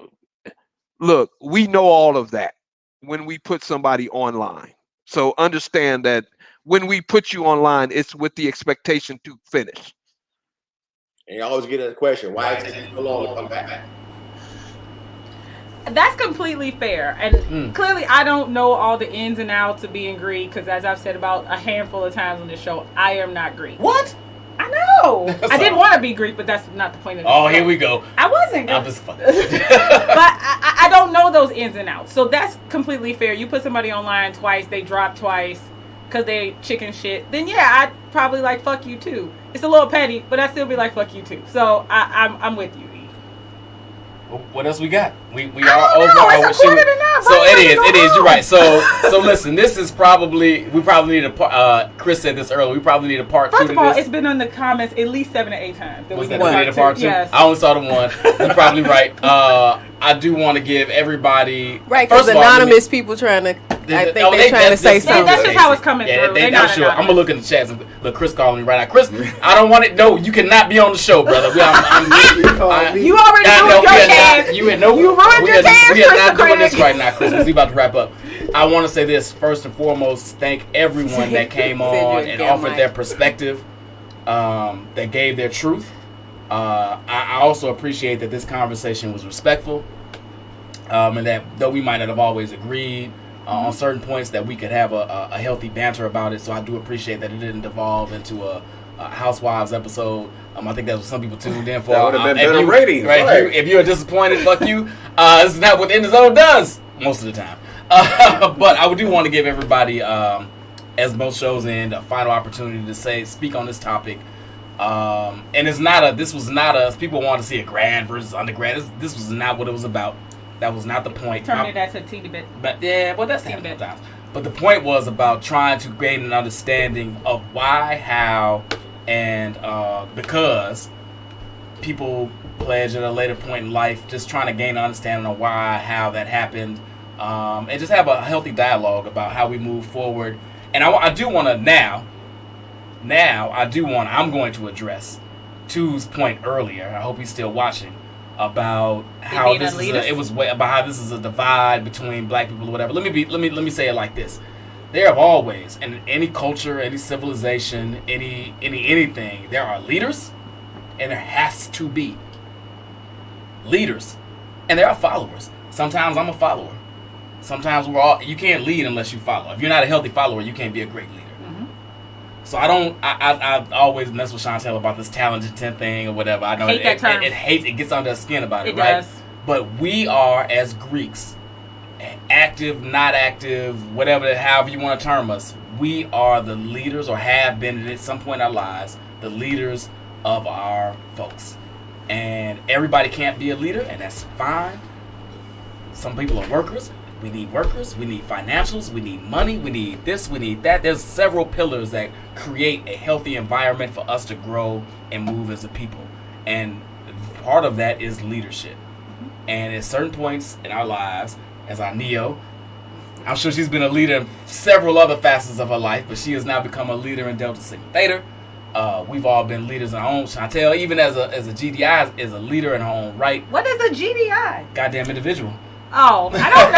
F: look, we know all of that when we put somebody online. So understand that when we put you online, it's with the expectation to finish.
G: And you always get a question, why is it so long to come back?
B: That's completely fair. And clearly I don't know all the ins and outs of being Greek, because as I've said about a handful of times on this show, I am not Greek.
A: What?
B: I know. I didn't want to be Greek, but that's not the point of the show.
A: Here we go.
B: I wasn't Greek.
A: I'm just fucking.
B: But I don't know those ins and outs. So that's completely fair. You put somebody online twice, they drop twice because they chicken shit, then yeah, I'd probably like fuck you too. It's a little petty, but I'd still be like fuck you too. So I'm with you.
A: What else we got? We are over.
B: So
A: it is. You're right. So listen. This is probably we probably need a. Chris said this earlier. We probably need a part 2 to this.
B: First of all, it's been in the comments at least 7 or 8 times.
A: Was that we need a part 2?
B: Yes.
A: I only saw the one. You're probably right. I do want to give everybody
C: because anonymous people trying to. I think they're trying to say something.
B: That's just how it's coming through.
A: I'm sure. I'm gonna look in the chats. Look, Chris calling me right now. Chris, I don't want it. No, you cannot be on the show, brother.
B: You already ruined your chance. You ruined your chance.
A: We are not doing this right now, Chris. We're about to wrap up. I want to say this first and foremost. Thank everyone that came on and offered their perspective, that gave their truth. I also appreciate that this conversation was respectful, and that though we might not have always agreed on certain points, that we could have a healthy banter about it. So I do appreciate that it didn't devolve into a Housewives episode. I think that's what some people tuned in for.
G: That would have been better ratings.
A: Right? If you're disappointed, fuck you. It's not what In the Zone does most of the time. But I do want to give everybody, as most shows end, a final opportunity to speak on this topic. And this was not a, people want to see a grad versus undergrad. This was not what it was about. That was not the point.
B: Turning that to a teeny bit.
A: But yeah, well, that's teeny bit. But the point was about trying to gain an understanding of why, how, and because people pledge at a later point in life, just trying to gain an understanding of why, how that happened, and just have a healthy dialogue about how we move forward. And I do want to I'm going to address Tu's point earlier. I hope he's still watching about how this is about how this is a divide between black people or whatever. Let me say it like this. There have always, in any culture, any civilization, anything, there are leaders, and there has to be leaders, and there are followers. Sometimes I'm a follower. Sometimes you can't lead unless you follow. If you're not a healthy follower, you can't be a great leader. Mm-hmm. So I always mess with Shontelle about this talented 10 thing or whatever. I know it gets under her skin about it, right? Does. But we are, as Greeks, active, not active, however you want to term us, we are the leaders, or have been at some point in our lives, the leaders of our folks. And everybody can't be a leader, and that's fine. Some people are workers. We need workers. We need financials. We need money. We need this. We need that. There's several pillars that create a healthy environment for us to grow and move as a people. And part of that is leadership. And at certain points in our lives, as our Neo, I'm sure she's been a leader in several other facets of her life, but she has now become a leader in Delta Sigma Theta. We've all been leaders in our own. Chantel, even as a GDI, is a leader in her own right.
B: What is a GDI?
A: Goddamn individual.
B: Oh, I don't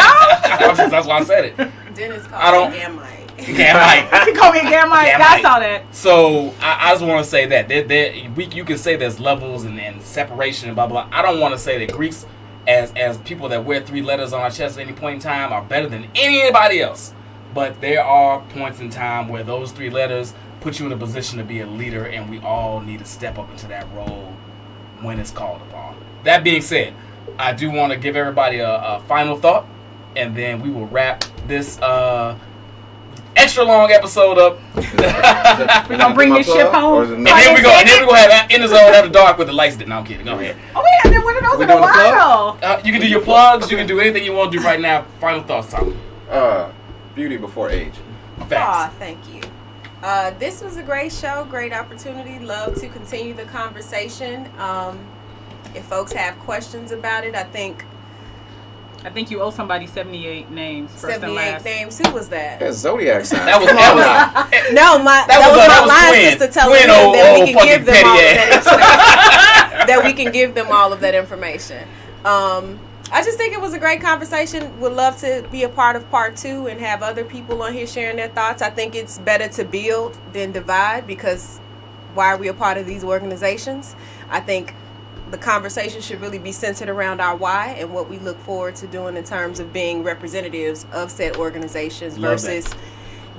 B: know.
A: That's why I said it.
C: Dennis called me Gamite.
A: Gamite.
B: You call me Gamite. I saw that.
A: So I just want to say that you can say there's levels and separation and blah blah. I don't want to say that Greeks, as people that wear 3 letters on our chest at any point in time, are better than anybody else. But there are points in time where those 3 letters put you in a position to be a leader, and we all need to step up into that role when it's called upon. That being said, I do want to give everybody a final thought, and then we will wrap this extra long episode up.
B: We're gonna bring this ship home,
A: and then we go have in the zone after dark with the lights. No, I'm kidding. Go ahead.
B: Oh, we haven't done one of those in a while.
A: You can do your plugs. You can do anything you want to do right now. Final thoughts, Tom.
D: Beauty before age.
C: Facts. Thank you. This was a great show, great opportunity. Love to continue the conversation. If folks have questions about it, I think
B: you owe somebody 78 names.
C: 78 names. Who was that?
D: That's Zodiac sign.
A: That was
C: no, that was my line sister telling me that we can give them all of that that we can give them all of that information. I just think it was a great conversation. Would love to be a part of part 2 and have other people on here sharing their thoughts. I think it's better to build than divide, because why are we a part of these organizations? I think the conversation should really be centered around our why and what we look forward to doing in terms of being representatives of said organizations versus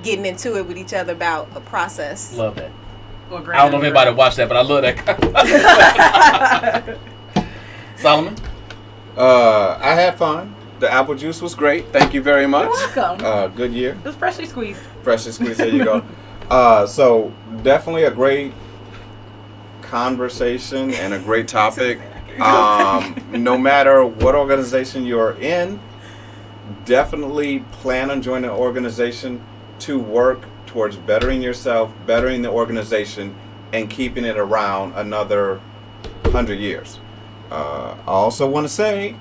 C: getting into it with each other about a process.
A: Love that. I don't know if anybody watched that, but I love that. Solomon?
D: I had fun. The apple juice was great. Thank you very much.
B: You're welcome.
D: Good year.
B: It was freshly squeezed.
D: Freshly squeezed. There you go. So definitely a great conversation and a great topic. No matter what organization you're in, definitely plan on joining an organization to work towards bettering yourself, bettering the organization, and keeping it around another 100 years. I also want to say,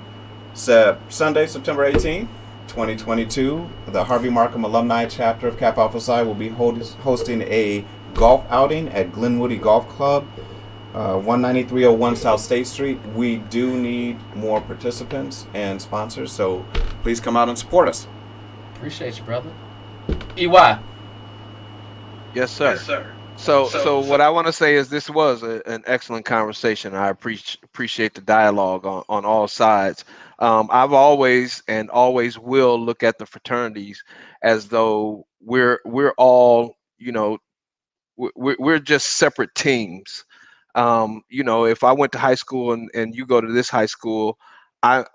D: Sunday, September 18th, 2022, the Harvey Markham Alumni Chapter of Kappa Alpha Psi will be hosting a golf outing at Glenwoody Golf Club, 19301 South State Street. We do need more participants and sponsors, so please come out and support us.
A: Appreciate you, brother. EY.
F: Yes, sir. Yes, sir. So what I want to say is this was an excellent conversation. I appreciate the dialogue on all sides. I've always and always will look at the fraternities as though we're all, we're just separate teams. If I went to high school and you go to this high school, I'm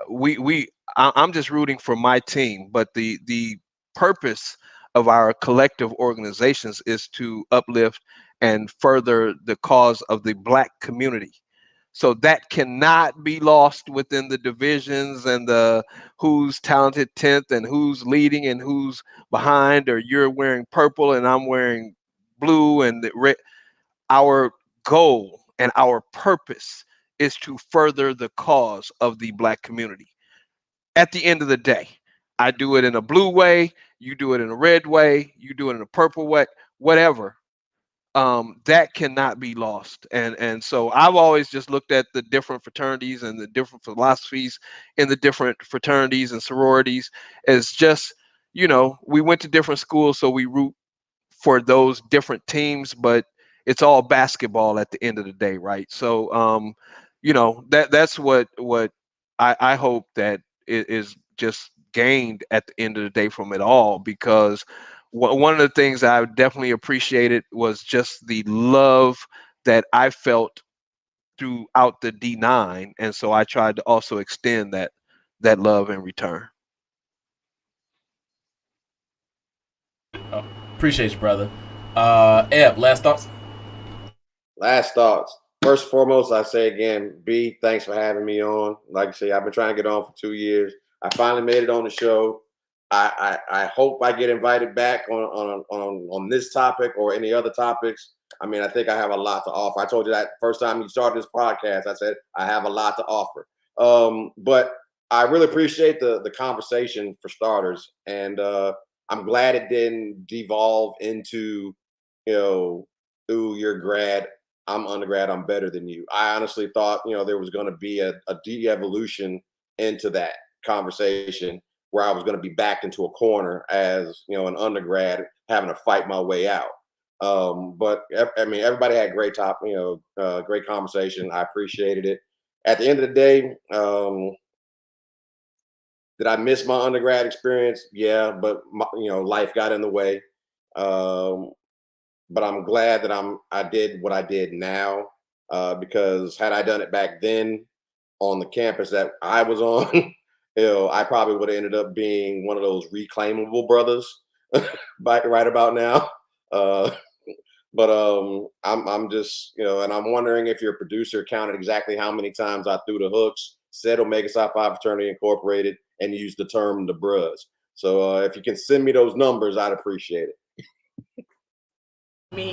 F: just rooting for my team. But the purpose of our collective organizations is to uplift and further the cause of the Black community. So that cannot be lost within the divisions and the who's talented 10th and who's leading and who's behind, or you're wearing purple and I'm wearing blue and the red. Our goal and our purpose is to further the cause of the Black community. At the end of the day, I do it in a blue way, you do it in a red way, you do it in a purple way, whatever. That cannot be lost. And so I've always just looked at the different fraternities and the different philosophies in the different fraternities and sororities as just, we went to different schools, so we root for those different teams, but it's all basketball at the end of the day, right? So, that's what I hope that is just gained at the end of the day from it all, because one of the things I definitely appreciated was just the love that I felt throughout the D9, and so I tried to also extend that love in return.
A: Appreciate you, brother. Eb, last thoughts?
G: Last thoughts. First and foremost, I say again, B, thanks for having me on. Like I say, I've been trying to get on for 2 years. I finally made it on the show. I hope I get invited back on this topic or any other topics. I mean, I think I have a lot to offer. I told you that first time you started this podcast, I said I have a lot to offer. But I really appreciate the conversation for starters. And I'm glad it didn't devolve into, ooh, you're grad, I'm undergrad, I'm better than you. I honestly thought, there was going to be a de-evolution into that conversation where I was going to be backed into a corner as, an undergrad having to fight my way out. But I mean, everybody had great great conversation. I appreciated it. At the end of the day, did I miss my undergrad experience? Yeah, but life got in the way. But I'm glad that I did what I did now, because had I done it back then on the campus that I was on, I probably would have ended up being one of those reclaimable brothers right about now. But I'm just, and I'm wondering if your producer counted exactly how many times I threw the hooks, said Omega Psi Phi Fraternity Incorporated, and used the term the bros. So if you can send me those numbers, I'd appreciate it.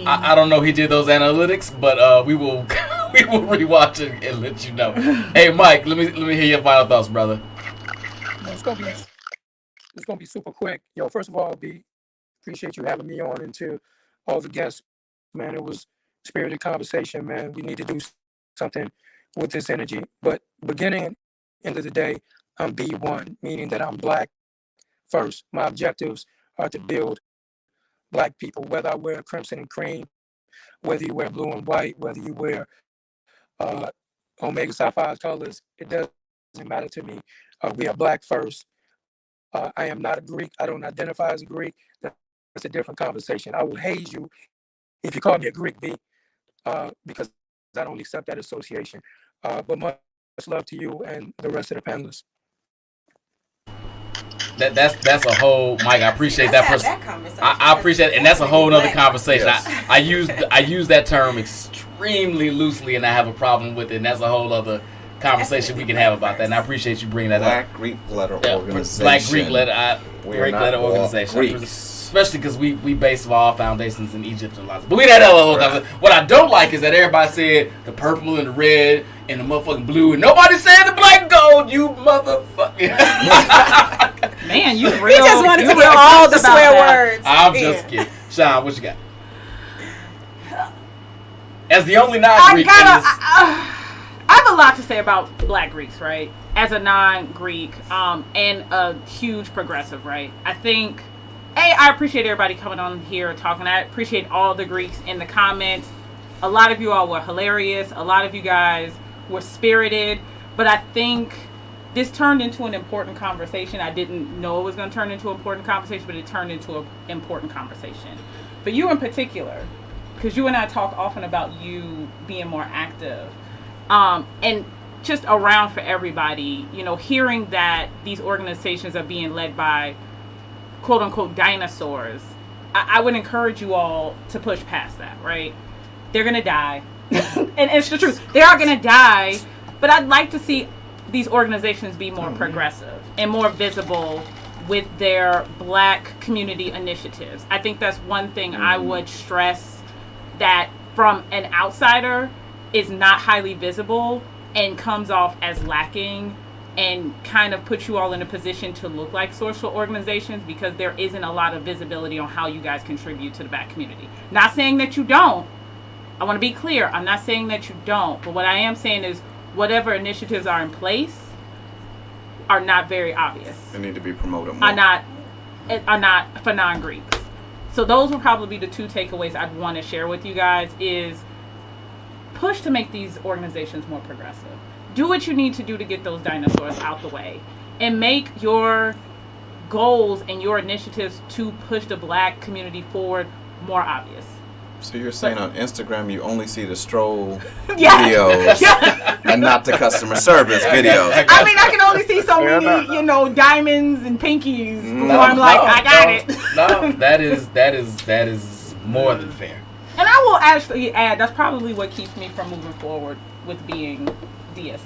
A: I don't know he did those analytics, but we will rewatch it and let you know. Hey, Mike, let me hear your final thoughts, brother.
H: It's gonna be super quick. First of all, B, appreciate you having me on, and to all the guests, man, it was spirited conversation, man. We need to do something with this energy. But beginning, end of the day, I'm B1, meaning that I'm Black first. My objectives are to build Black people, whether I wear crimson and cream, whether you wear blue and white, whether you wear Omega Psi Phi colors, it doesn't matter to me. We are Black first. I am not a Greek. I don't identify as a Greek. That's a different conversation. I will haze you if you call me a Greek, B, because I don't accept that association. But much love to you and the rest of the panelists.
A: That's a whole, Mike. I appreciate that person. I appreciate it, and that's a whole other conversation. Yes. I use that term extremely loosely, and I have a problem with it. And that's a whole other conversation we can have about that. And I appreciate you bringing that
D: Black
A: up.
D: Greek letter organization.
A: Black Greek letter organization. Greeks. Especially because we base all foundations in Egypt and lots. But we had that whole conversation. What I don't like is that everybody said the purple and the red and the motherfucking blue, and nobody said the black gold. You motherfucker.
B: Man, you real.
C: He just wanted to hear all the swear words.
A: I'm just kidding. Sean, what you got? As the only non-Greek
B: I have a lot to say about Black Greeks, right? As a non-Greek, and a huge progressive, right? I think, I appreciate everybody coming on here talking. I appreciate all the Greeks in the comments. A lot of you all were hilarious. A lot of you guys were spirited. But I think this turned into an important conversation. I didn't know it was going to turn into an important conversation, but it turned into an important conversation. For you in particular, because you and I talk often about you being more active. And just around for everybody, hearing that these organizations are being led by quote unquote dinosaurs, I would encourage you all to push past that, right? They're going to die. And it's the truth. They are going to die. But I'd like to see these organizations be more progressive and more visible with their Black community initiatives. I think that's one thing I would stress that from an outsider is not highly visible and comes off as lacking and kind of puts you all in a position to look like social organizations because there isn't a lot of visibility on how you guys contribute to the Black community. Not saying that you don't. I want to be clear. I'm not saying that you don't. But what I am saying is whatever initiatives are in place are not very obvious.
D: They need to be promoted more.
B: Are not for non-Greeks. So those will probably be the two takeaways I'd want to share with you guys is push to make these organizations more progressive. Do what you need to do to get those dinosaurs out the way and make your goals and your initiatives to push the Black community forward more obvious.
D: So you're saying on Instagram you only see the stroll videos and not the customer service videos.
B: I mean, I can only see so many, diamonds and pinkies before I'm like, I got it.
A: No, that is more than fair.
B: And I will actually add, that's probably what keeps me from moving forward with being DST.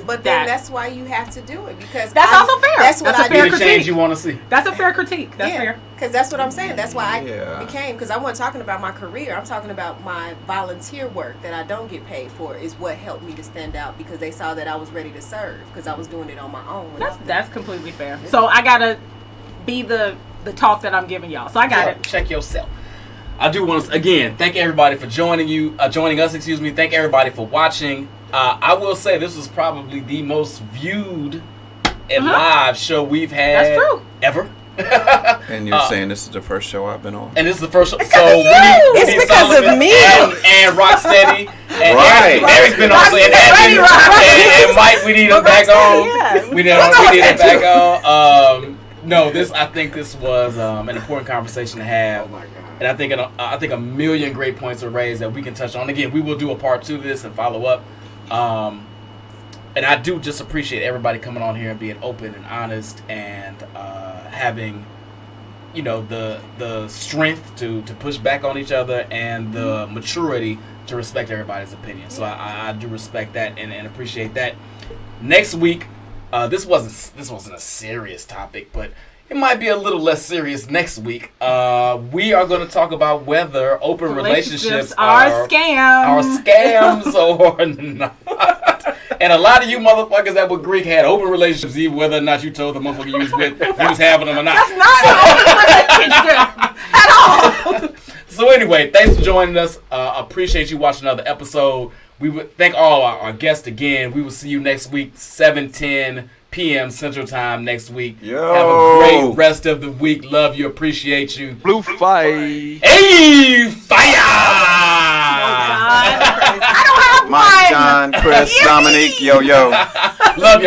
C: But then that's why you have to do it because
B: that's also fair.
C: That's what I
A: the change you want to see.
B: That's a fair critique. That's fair.
C: Because that's what I'm saying. That's why I became. Because I wasn't talking about my career. I'm talking about my volunteer work that I don't get paid for is what helped me to stand out because they saw that I was ready to serve because I was doing it on my own.
B: That's completely fair. So I gotta be the talk that I'm giving y'all. So I got it.
A: Check yourself. I do want to again thank everybody for joining us. Thank everybody for watching. I will say this was probably the most viewed and live show we've had.
B: That's true.
A: Ever.
D: And you're saying this is the first show I've been on?
A: And this is the first show. So
C: it's because
A: Solomon
C: of me.
A: And Rocksteady. And Mary's been on. And Mike, we need him back on.
C: Yeah.
A: We need him back on. No, I think this was an important conversation to have. Oh my God. And I think a million great points are raised that we can touch on. Again, we will do a part 2 of this and follow up. And I do just appreciate everybody coming on here and being open and honest and having, the strength to push back on each other and the maturity to respect everybody's opinion. So I do respect that and appreciate that. Next week, this wasn't a serious topic, but it might be a little less serious next week. We are going to talk about whether open relationships are scams or not. And a lot of you motherfuckers that were Greek had open relationships, even whether or not you told the motherfucker you was with you was having them or not.
B: That's not an open relationship at all.
A: So anyway, thanks for joining us. Appreciate you watching another episode. We would thank all our guests again. We will see you next week, 7:10 p.m. Central Time next week.
D: Yo.
A: Have a great rest of the week. Love you. Appreciate you.
F: Blue fire.
A: Hey, fire!
B: I don't have
D: Mike, John, Chris, Dominique, yo.
A: Love y'all.